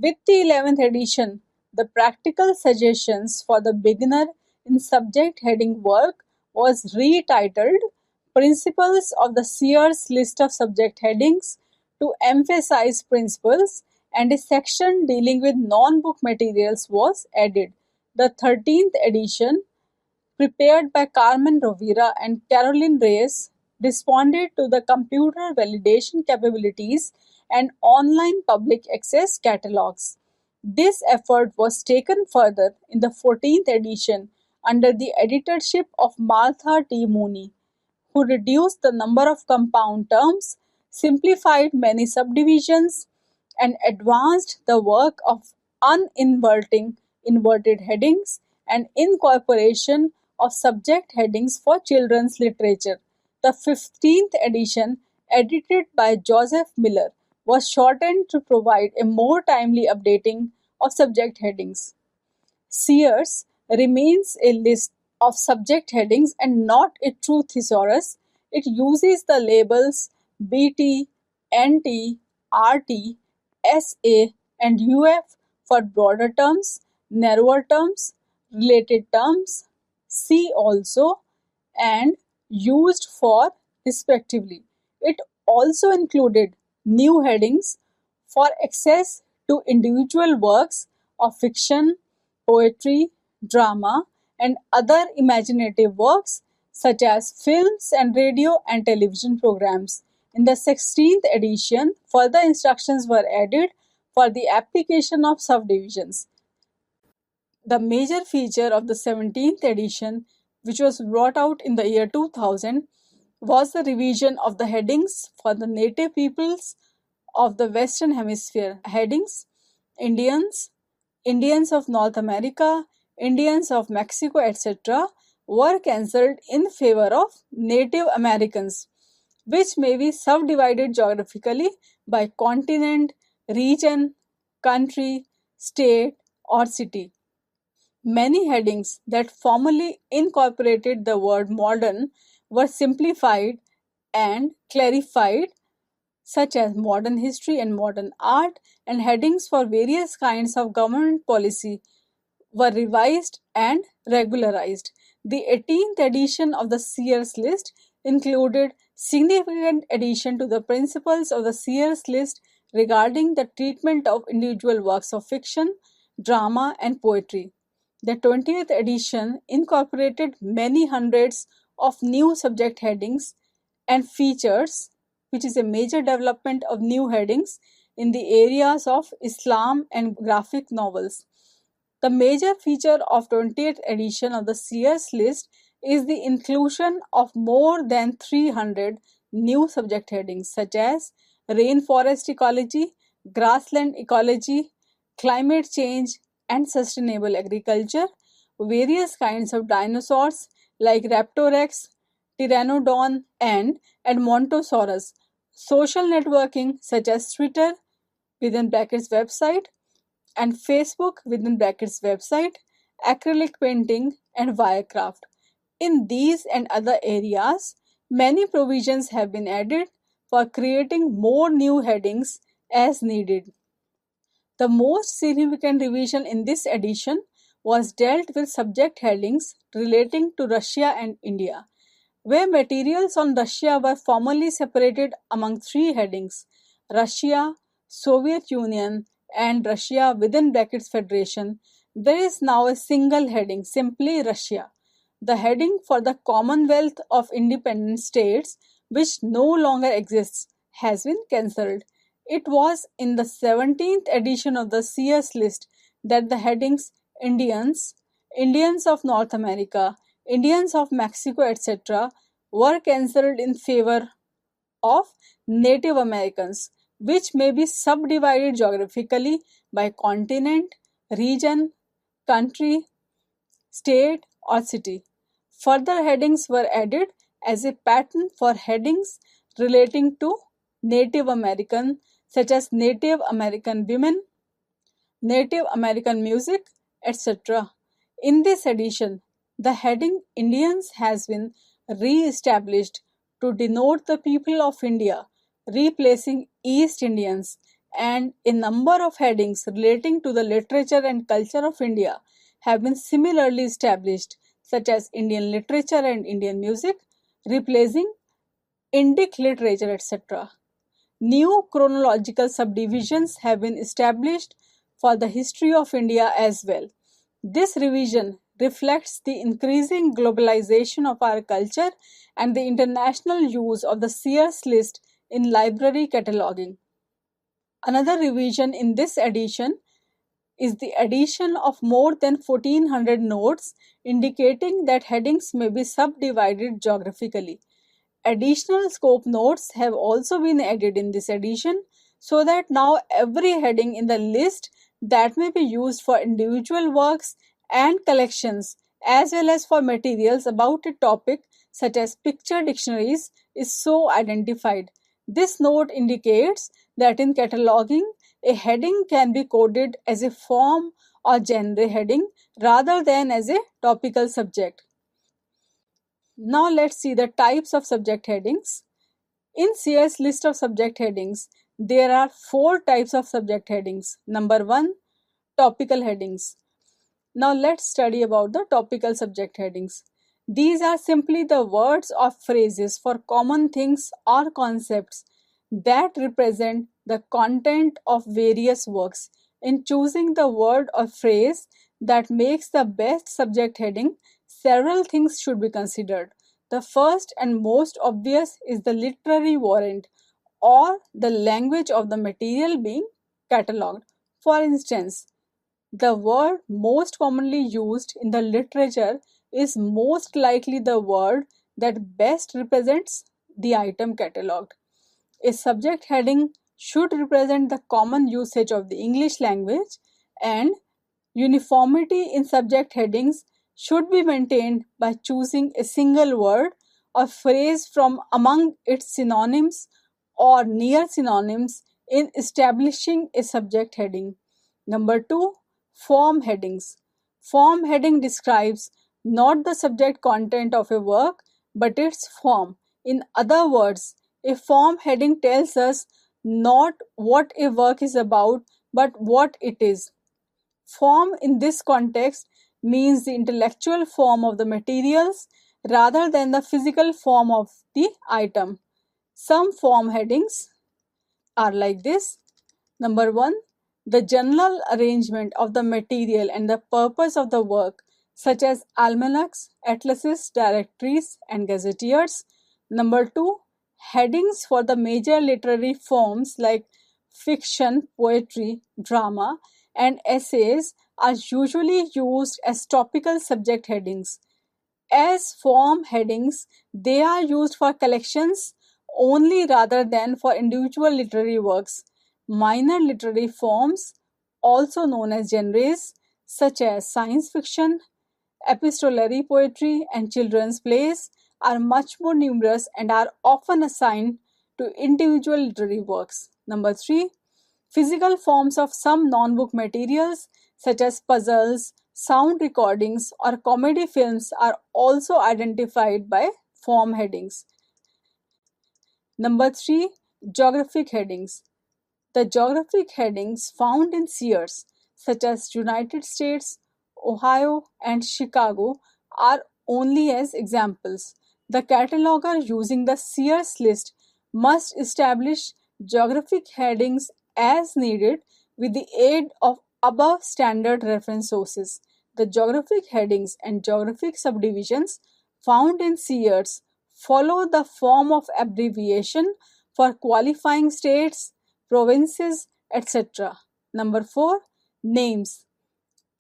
A: With the 11th edition, the practical suggestions for the beginner in subject heading work was retitled Principles of the Sears List of Subject Headings to emphasize principles, and a section dealing with non-book materials was added. The 13th edition, prepared by Carmen Rovira and Caroline Reyes, responded to the computer validation capabilities and online public access catalogs. This effort was taken further in the 14th edition under the editorship of Martha T. Mooney, who reduced the number of compound terms, simplified many subdivisions, and advanced the work of uninverting inverted headings and incorporation of subject headings for children's literature. The 15th edition, edited by Joseph Miller, was shortened to provide a more timely updating of subject headings. Sears remains a list of subject headings and not a true thesaurus. It uses the labels BT, NT, RT, SA, and UF for broader terms, narrower terms, related terms, see also, and used for respectively. It also included new headings for access to individual works of fiction, poetry, drama, and other imaginative works such as films and radio and television programs. In the 16th edition, further instructions were added for the application of subdivisions. The major feature of the 17th edition, which was brought out in the year 2000, was the revision of the headings for the native peoples of the Western Hemisphere. Headings: Indians, Indians of North America, Indians of Mexico, etc., were cancelled in favor of Native Americans, which may be subdivided geographically by continent, region, country, state, or city. Many headings that formerly incorporated the word modern were simplified and clarified, such as modern history and modern art, and headings for various kinds of government policy were revised and regularized. The 18th edition of the Sears list included significant addition to the principles of the Sears list regarding the treatment of individual works of fiction, drama, and poetry. The 20th edition incorporated many hundreds of new subject headings and features, which is a major development of new headings in the areas of Islam and graphic novels. The major feature of 20th edition of the Sears list is the inclusion of more than 300 new subject headings such as rainforest ecology, grassland ecology, climate change and sustainable agriculture, various kinds of dinosaurs like Raptorex, Pteranodon and Edmontosaurus, social networking such as Twitter within brackets website and Facebook within brackets website, acrylic painting and wirecraft. In these and other areas, many provisions have been added for creating more new headings as needed. The most significant revision in this edition was dealt with subject headings relating to Russia and India, where materials on Russia were formally separated among three headings: Russia, Soviet Union, and Russia within brackets Federation. There is now a single heading, simply Russia. The heading for the Commonwealth of Independent States, which no longer exists, has been cancelled. It was in the 17th edition of the Sears list that the headings Indians, Indians of North America, Indians of Mexico, etc., were cancelled in favor of Native Americans, which may be subdivided geographically by continent, region, country, state, or city. Further headings were added as a pattern for headings relating to Native American, such as Native American women, Native American music, etc. In this edition, the heading Indians has been re-established to denote the people of India, replacing East Indians, and a number of headings relating to the literature and culture of India have been similarly established, such as Indian literature and Indian music, replacing Indic literature, etc. New chronological subdivisions have been established for the history of India as well. This revision reflects the increasing globalization of our culture and the international use of the Sears list in library cataloging. Another revision in this edition is the addition of more than 1400 notes indicating that headings may be subdivided geographically. Additional scope notes have also been added in this edition so that now every heading in the list that may be used for individual works and collections as well as for materials about a topic such as picture dictionaries is so identified. This note indicates that in cataloging, a heading can be coded as a form or genre heading rather than as a topical subject. Now let's see the types of subject headings. In Sears list of subject headings, there are 4 types of subject headings. Number 1, topical headings. Now let's study about the topical subject headings. These are simply the words or phrases for common things or concepts that represent the content of various works. In choosing the word or phrase that makes the best subject heading, several things should be considered. The first and most obvious is the literary warrant or the language of the material being catalogued. For instance, the word most commonly used in the literature is most likely the word that best represents the item catalogued. A subject heading should represent the common usage of the English language, and uniformity in subject headings should be maintained by choosing a single word or phrase from among its synonyms or near synonyms in establishing a subject heading. Number 2, form headings. Form heading describes not the subject content of a work but its form. In other words, a form heading tells us not what a work is about but what it is. Form in this context means the intellectual form of the materials rather than the physical form of the item. Some form headings are like this. Number 1, the general arrangement of the material and the purpose of the work, such as almanacs, atlases, directories, and gazetteers. Number 2, headings for the major literary forms like fiction, poetry, drama, and essays are usually used as topical subject headings. As form headings, they are used for collections only rather than for individual literary works. Minor literary forms, also known as genres, such as science fiction, epistolary poetry, and children's plays, are much more numerous and are often assigned to individual literary works. Number 3, physical forms of some non-book materials such as puzzles, sound recordings, or comedy films are also identified by form headings. Number 3, geographic headings. The geographic headings found in Sears, such as United States, Ohio, and Chicago, are only as examples. The cataloger using the Sears list must establish geographic headings as needed with the aid of above standard reference sources. The geographic headings and geographic subdivisions found in Sears follow the form of abbreviation for qualifying states, provinces, etc. Number 4, names.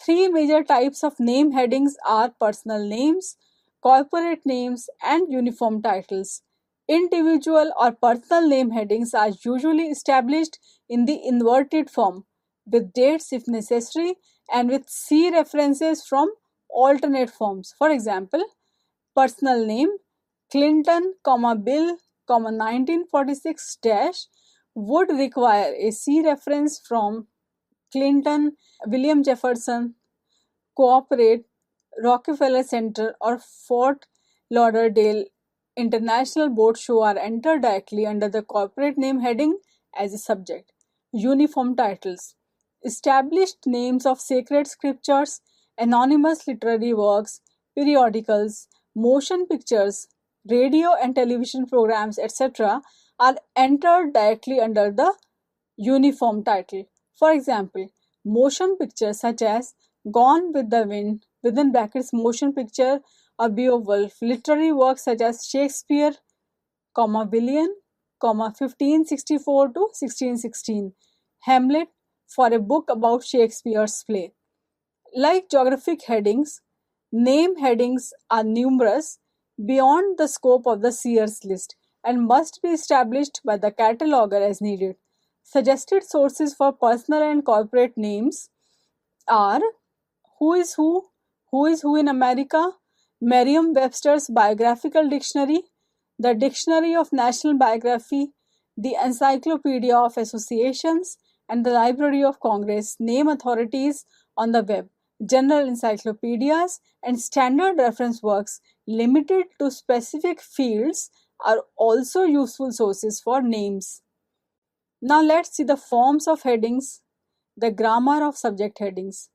A: Three major types of name headings are personal names, corporate names, and uniform titles. Individual or personal name headings are usually established in the inverted form, with dates if necessary and with C references from alternate forms. For example, personal name Clinton, Bill, 1946 dash would require a C reference from Clinton, William Jefferson, Corporate, Rockefeller Center, or Fort Lauderdale International Boat Show are entered directly under the corporate name heading as a subject. Uniform titles. Established names of sacred scriptures, anonymous literary works, periodicals, motion pictures, radio and television programs, etc., are entered directly under the uniform title. For example, motion pictures such as Gone with the Wind, within brackets motion picture, or Beowulf, literary works such as Shakespeare, William, 1564 to 1616, Hamlet, for a book about Shakespeare's play. Like geographic headings, name headings are numerous beyond the scope of the Sears list and must be established by the cataloger as needed. Suggested sources for personal and corporate names are Who is Who in America, Merriam-Webster's Biographical Dictionary, the Dictionary of National Biography, the Encyclopedia of Associations, and the Library of Congress. Name authorities on the web, general encyclopedias, and standard reference works limited to specific fields are also useful sources for names. Now let's see the forms of headings, the grammar of subject headings.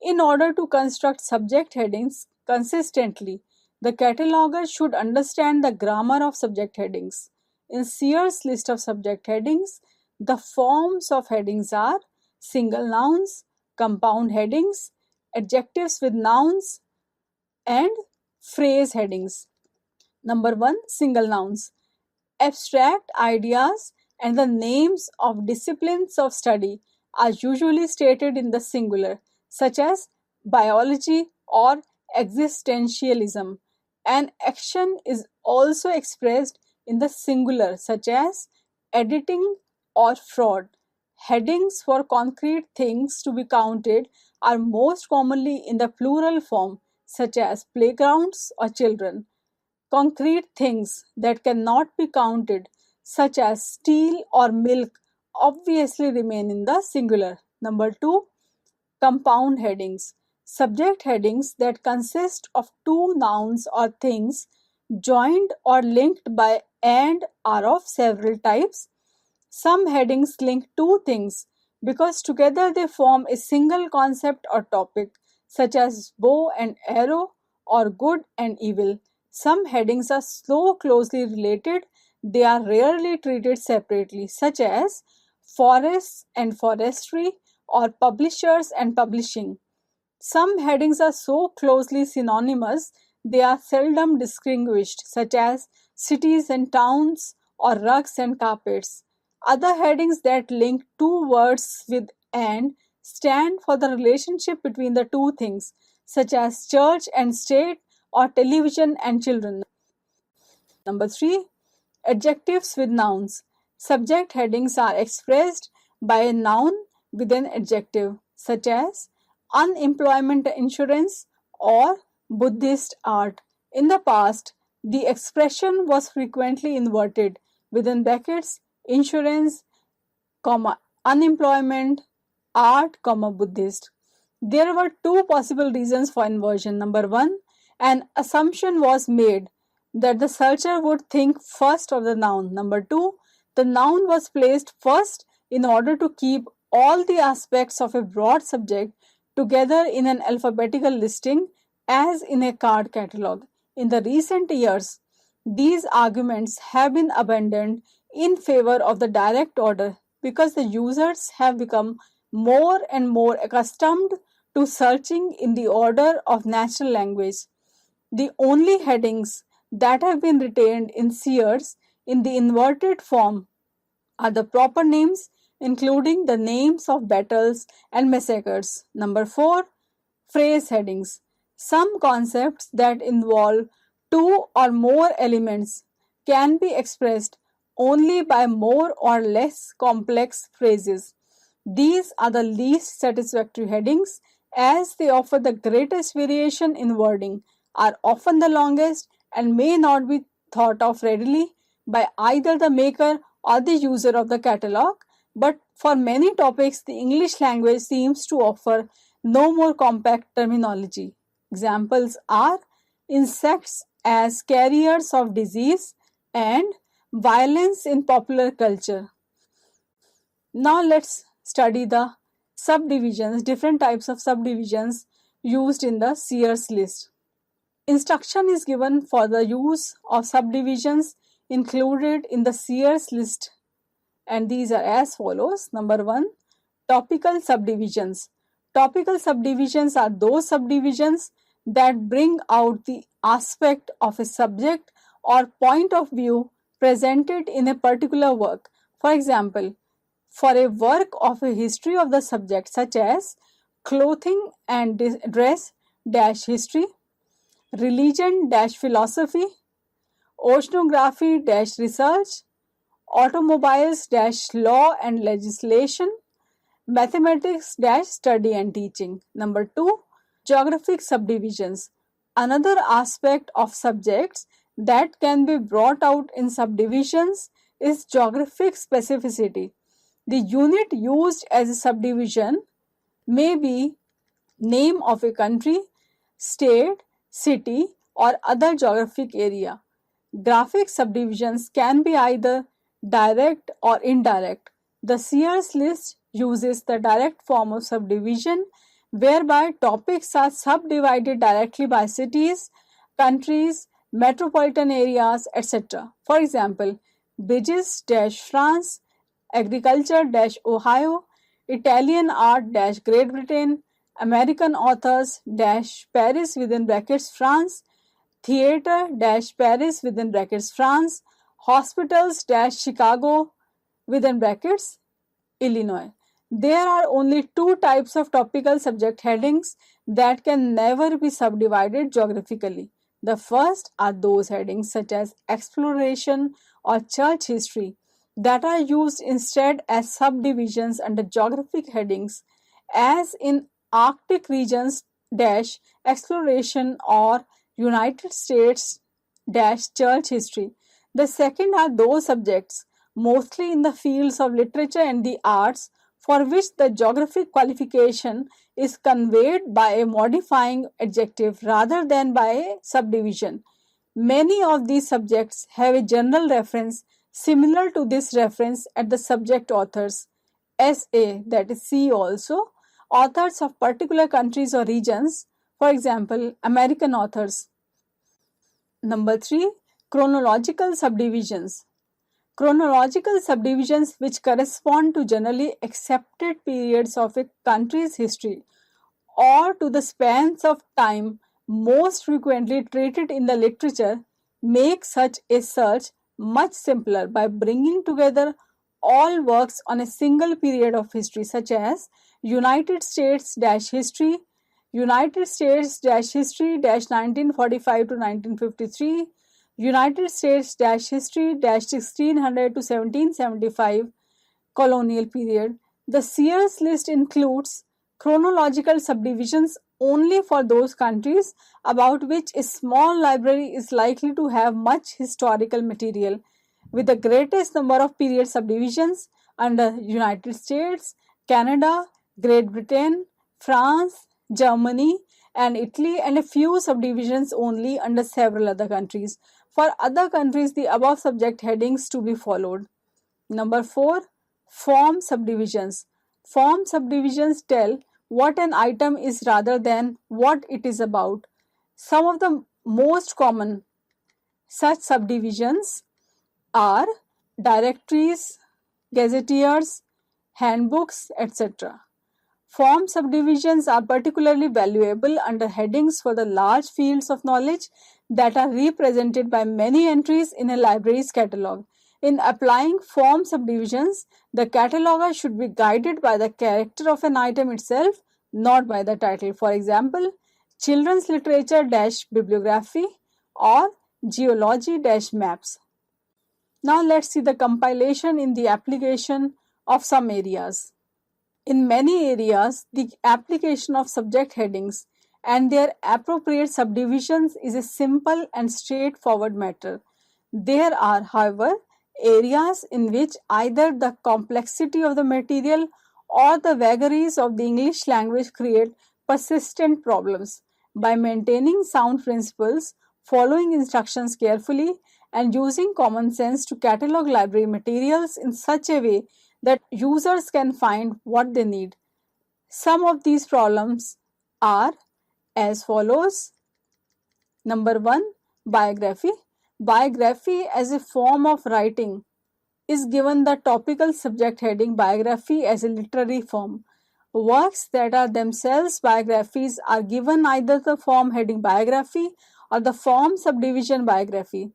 A: In order to construct subject headings consistently, the cataloger should understand the grammar of subject headings. In Sears' list of subject headings, the forms of headings are single nouns, compound headings, adjectives with nouns, and phrase headings. Number 1, single nouns. Abstract ideas and the names of disciplines of study are usually stated in the singular, such as biology or existentialism. An action is also expressed in the singular, such as editing or fraud. Headings for concrete things to be counted are most commonly in the plural form, such as playgrounds or children. Concrete things that cannot be counted, such as steel or milk, obviously remain in the singular. Number 2, compound headings. Subject headings that consist of two nouns or things joined or linked by and are of several types. Some headings link two things because together they form a single concept or topic, such as bow and arrow or good and evil. Some headings are so closely related they are rarely treated separately, such as forests and forestry or publishers and publishing. Some headings are so closely synonymous they are seldom distinguished, such as cities and towns or rugs and carpets. Other headings that link two words with and stand for the relationship between the two things, such as church and state or television and children. Number 3, adjectives with nouns. Subject headings are expressed by a noun with an adjective, such as unemployment insurance or Buddhist art. In the past, the expression was frequently inverted within brackets insurance, unemployment, art, Buddhist. There were two possible reasons for inversion. Number 1, an assumption was made that the searcher would think first of the noun. Number 2, the noun was placed first in order to keep all the aspects of a broad subject together in an alphabetical listing as in a card catalog. In the recent years, these arguments have been abandoned in favor of the direct order because the users have become more and more accustomed to searching in the order of natural language. The only headings that have been retained in Sears in the inverted form are the proper names, including the names of battles and massacres. Number 4, phrase headings. Some concepts that involve two or more elements can be expressed only by more or less complex phrases. These are the least satisfactory headings as they offer the greatest variation in wording, are often the longest, and may not be thought of readily by either the maker or the user of the catalog. But for many topics, the English language seems to offer no more compact terminology. Examples are insects as carriers of disease and violence in popular culture. Now let's study the subdivisions, different types of subdivisions used in the Sears list. Instruction is given for the use of subdivisions included in the Sears list, and these are as follows. Number 1, topical subdivisions. Topical subdivisions are those subdivisions that bring out the aspect of a subject or point of view presented in a particular work. For example, for a work of a history of the subject, such as clothing and dress history, religion philosophy, oceanography research, automobiles law and legislation, mathematics study and teaching. Number 2, geographic subdivisions. Another aspect of subjects that can be brought out in subdivisions is geographic specificity. The unit used as a subdivision may be name of a country, state, city, or other geographic area. Graphic subdivisions can be either direct or indirect. The Sears list uses the direct form of subdivision, whereby topics are subdivided directly by cities, countries, metropolitan areas, etc. For example, bridges France, agriculture Ohio, Italian art Great Britain, American authors Paris within brackets France, theater Paris within brackets France, hospitals Chicago within brackets Illinois. There are only two types of topical subject headings that can never be subdivided geographically. The first are those headings such as exploration or church history that are used instead as subdivisions under geographic headings, as in Arctic regions dash exploration or United States dash church history. The second are those subjects, mostly in the fields of literature and the arts, for which the geographic qualification is conveyed by a modifying adjective rather than by a subdivision. Many of these subjects have a general reference similar to this reference at the subject authors. SA, that is C also, authors of particular countries or regions, for example, American authors. Number 3, chronological subdivisions. Chronological subdivisions which correspond to generally accepted periods of a country's history or to the spans of time most frequently treated in the literature make such a search much simpler by bringing together all works on a single period of history, such as United States history, United States history 1945 to 1953, United States history 1600 to 1775 colonial period. The Sears list includes chronological subdivisions only for those countries about which a small library is likely to have much historical material, with the greatest number of period subdivisions under United States, Canada, Great Britain, France, Germany, and Italy, and a few subdivisions only under several other countries. For other countries, the above subject headings to be followed. Number 4, form subdivisions. Form subdivisions tell what an item is rather than what it is about. Some of the most common such subdivisions are directories, gazetteers, handbooks, etc. Form subdivisions are particularly valuable under headings for the large fields of knowledge that are represented by many entries in a library's catalogue. In applying form subdivisions, the cataloger should be guided by the character of an item itself, not by the title. For example, children's literature bibliography or geology maps. Now let's see the compilation in the application of some areas. In many areas, the application of subject headings and their appropriate subdivisions is a simple and straightforward matter. There are, however, areas in which either the complexity of the material or the vagaries of the English language create persistent problems. By maintaining sound principles, following instructions carefully, and using common sense to catalog library materials in such a way that users can find what they need. Some of these problems are as follows. Number 1, biography. Biography as a form of writing is given the topical subject heading biography as a literary form. Works that are themselves biographies are given either the form heading biography or the form subdivision biography.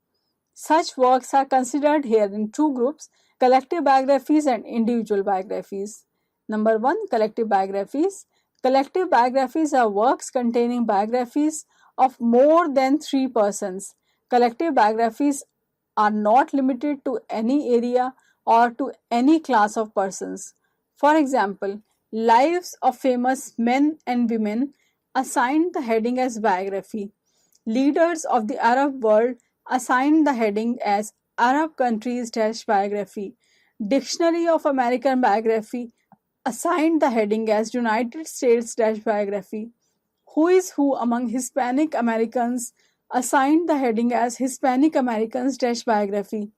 A: Such works are considered here in two groups: collective biographies and individual biographies. Number 1, collective biographies. Collective biographies are works containing biographies of more than 3 persons. Collective biographies are not limited to any area or to any class of persons. For example, lives of famous men and women assigned the heading as biography. Leaders of the Arab world assigned the heading as Arab countries biography. Dictionary of American biography assigned the heading as United States biography. Who is Who among Hispanic Americans assigned the heading as Hispanic Americans biography.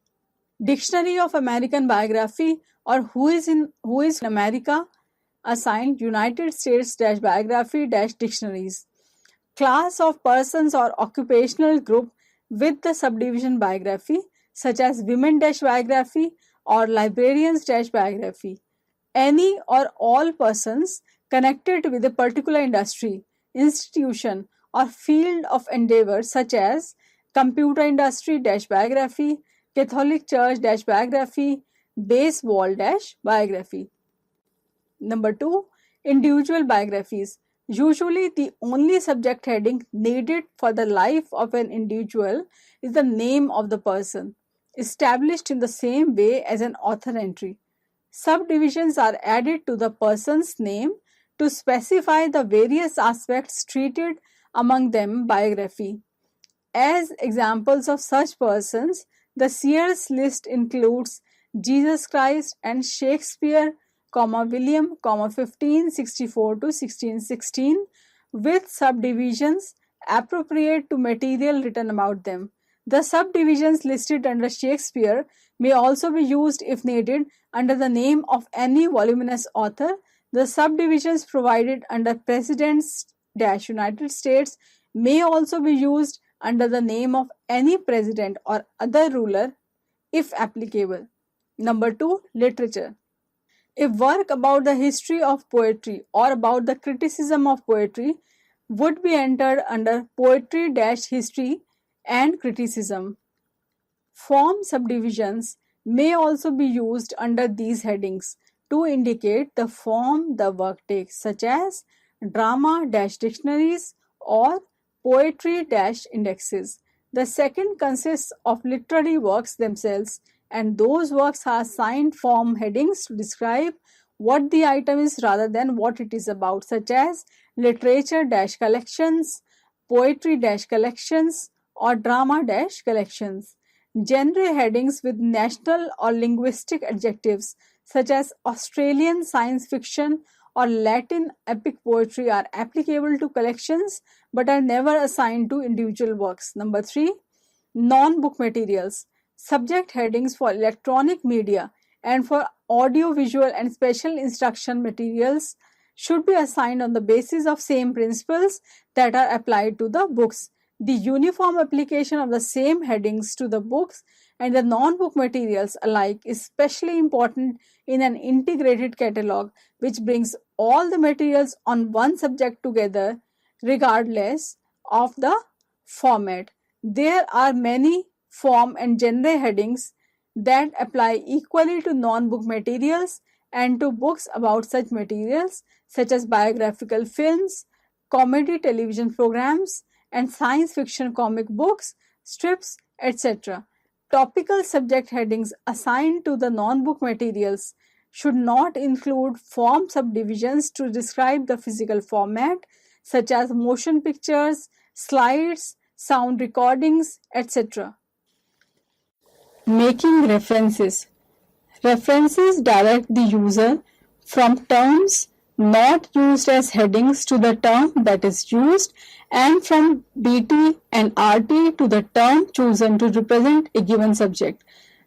A: Dictionary of American biography or Who is in America assigned United States biography dictionaries. Class of persons or occupational group with the subdivision biography, such as women biography or librarians biography. Any or all persons connected with a particular industry, institution, or field of endeavor, such as computer industry biography, Catholic Church biography, baseball biography. Number 2, individual biographies. Usually, the only subject heading needed for the life of an individual is the name of the person. established in the same way as an author entry. Subdivisions are added to the person's name to specify the various aspects treated, among them biography. As examples of such persons, the Sears list includes Jesus Christ and Shakespeare, William, 1564 to 1616, with subdivisions appropriate to material written about them. The subdivisions listed under Shakespeare may also be used if needed under the name of any voluminous author. The subdivisions provided under President-United States may also be used under the name of any president or other ruler if applicable. Number 2. Literature. A work about the history of poetry or about the criticism of poetry would be entered under poetry-history and criticism. Form subdivisions may also be used under these headings to indicate the form the work takes, such as drama-dictionaries or poetry-indexes. The second consists of literary works themselves, and those works are assigned form headings to describe what the item is rather than what it is about, such as literature-collections, poetry-collections, or drama-collections. Genre headings with national or linguistic adjectives such as Australian science fiction or Latin epic poetry are applicable to collections but are never assigned to individual works. Number 3. Non-book materials. Subject headings for electronic media and for audio-visual and special instruction materials should be assigned on the basis of same principles that are applied to the books. The uniform application of the same headings to the books and the non-book materials alike is especially important in an integrated catalog which brings all the materials on one subject together regardless of the format. There are many form and genre headings that apply equally to non-book materials and to books about such materials such as biographical films, comedy television programs, and science fiction comic books, strips, etc. Topical subject headings assigned to the non-book materials should not include form subdivisions to describe the physical format such as motion pictures, slides, sound recordings, etc. Making references. References direct the user from terms not used as headings to the term that is used and from BT and RT to the term chosen to represent a given subject.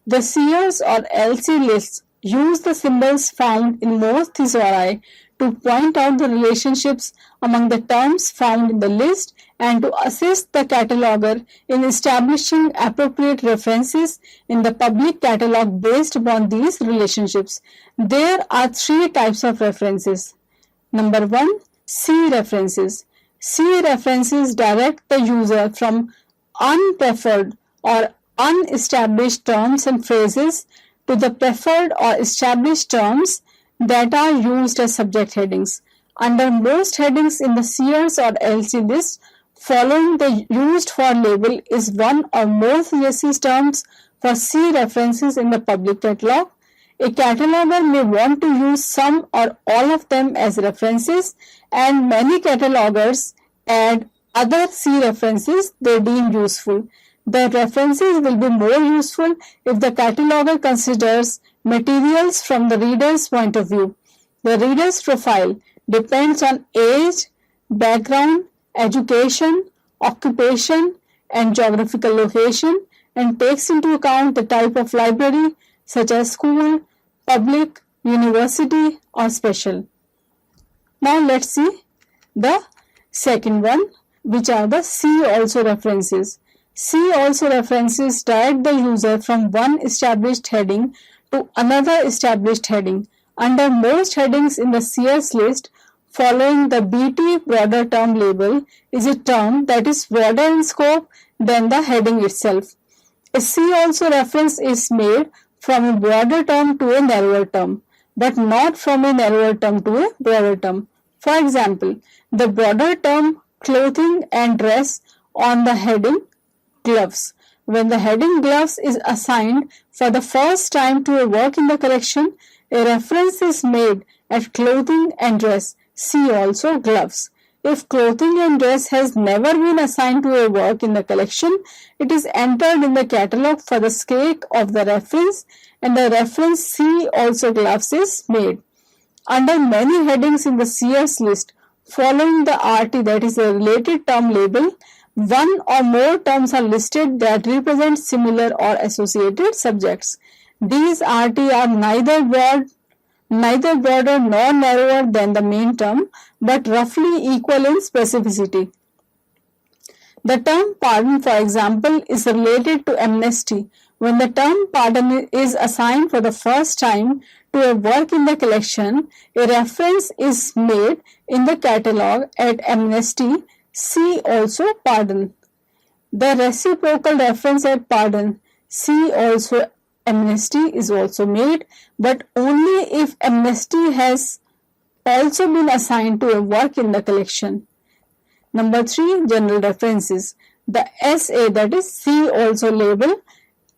A: The Sears or LC lists use the symbols found in most thesauri to point out the relationships among the terms found in the list and to assist the cataloger in establishing appropriate references in the public catalog based upon these relationships. There are 3 types of references. Number 1. C references. C references direct the user from unpreferred or unestablished terms and phrases to the preferred or established terms that are used as subject headings. Under most headings in the Sears or LC list, following the used for label is one or more CSC terms for C references in the public catalog. A cataloger may want to use some or all of them as references, and many catalogers add other C references they deem useful. The references will be more useful if the cataloger considers materials from the reader's point of view. The reader's profile depends on age, background, education, occupation, and geographical location, and takes into account the type of library such as school, public, university, or special. Now let's see the second one, which are the C also references. C also references direct the user from one established heading to another established heading. Under most headings in the Sears list, following the BT broader term label is a term that is broader in scope than the heading itself. A C also reference is made from a broader term to a narrower term, but not from a narrower term to a broader term. For example, the broader term clothing and dress on the heading gloves When the heading gloves is assigned for the first time to a work in the collection, a reference is made at clothing and dress. See also gloves. If clothing and dress has never been assigned to a work in the collection, it is entered in the catalogue for the sake of the reference, and the reference see also gloves is made. Under many headings in the Sears list, following the RT, that is a related term label, one or more terms are listed that represent similar or associated subjects. These RT are neither broader nor narrower than the main term, but roughly equal in specificity. The term pardon, for example, is related to amnesty. When the term pardon is assigned for the first time to a work in the collection, a reference is made in the catalogue at amnesty. See also pardon. The reciprocal reference at pardon, see also amnesty, is also made, but only if amnesty has also been assigned to a work in the collection. Number 3, general references. The SA, that is see also label,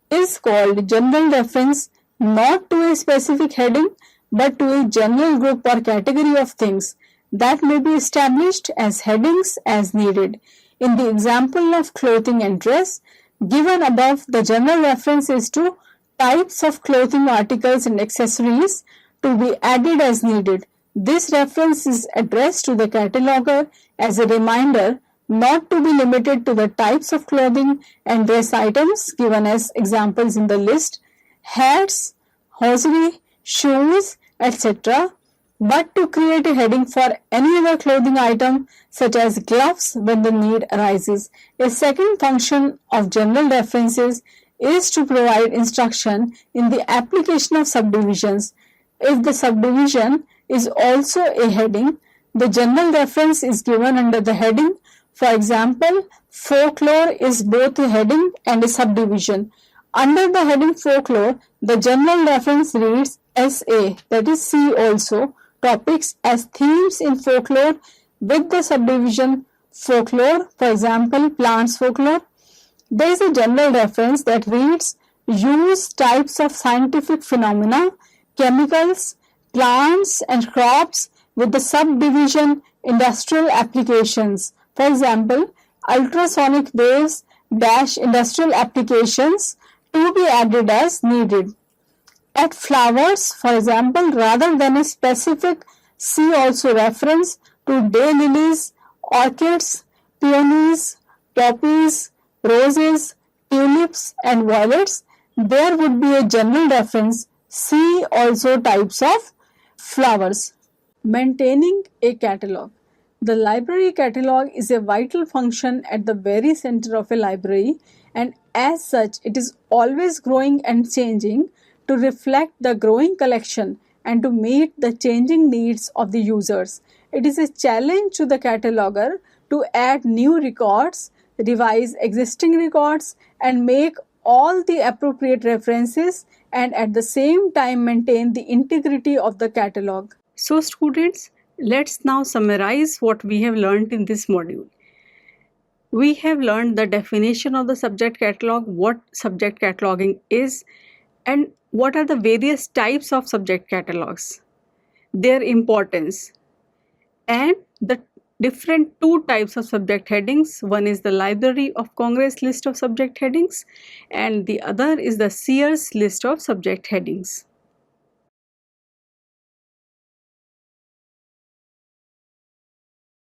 A: is called general reference not to a specific heading but to a general group or category of things that may be established as headings as needed. In the example of clothing and dress given above, the general reference is to types of clothing articles and accessories to be added as needed. This reference is addressed to the cataloger as a reminder not to be limited to the types of clothing and dress items given as examples in the list, hats, hosiery, shoes, etc., but to create a heading for any other clothing item such as gloves when the need arises. A second function of general references is to provide instruction in the application of subdivisions. If the subdivision is also a heading, the general reference is given under the heading. For example, folklore is both a heading and a subdivision. Under the heading folklore, the general reference reads SA, that is see also, topics as themes in folklore with the subdivision folklore, for example, plants folklore. There is a general reference that reads use types of scientific phenomena, chemicals, plants and crops with the subdivision industrial applications. For example, ultrasonic waves dash industrial applications to be added as needed. At flowers, for example, rather than a specific see also reference to daylilies, orchids, peonies, poppies, roses, tulips and violets, there would be a general reference see also types of flowers. Maintaining a catalogue. The library catalogue is a vital function at the very center of a library, and as such it is always growing and changing to reflect the growing collection and to meet the changing needs of the users. It is a challenge to the cataloger to add new records, revise existing records, and make all the appropriate references, and at the same time maintain the integrity of the catalogue. So students, let's now summarize what we have learned in this module. We have learned the definition of the subject catalogue, what subject cataloging is, and what are the various types of subject catalogues, their importance, and the different two types of subject headings. One is the Library of Congress list of subject headings, and the other is the Sears list of subject headings.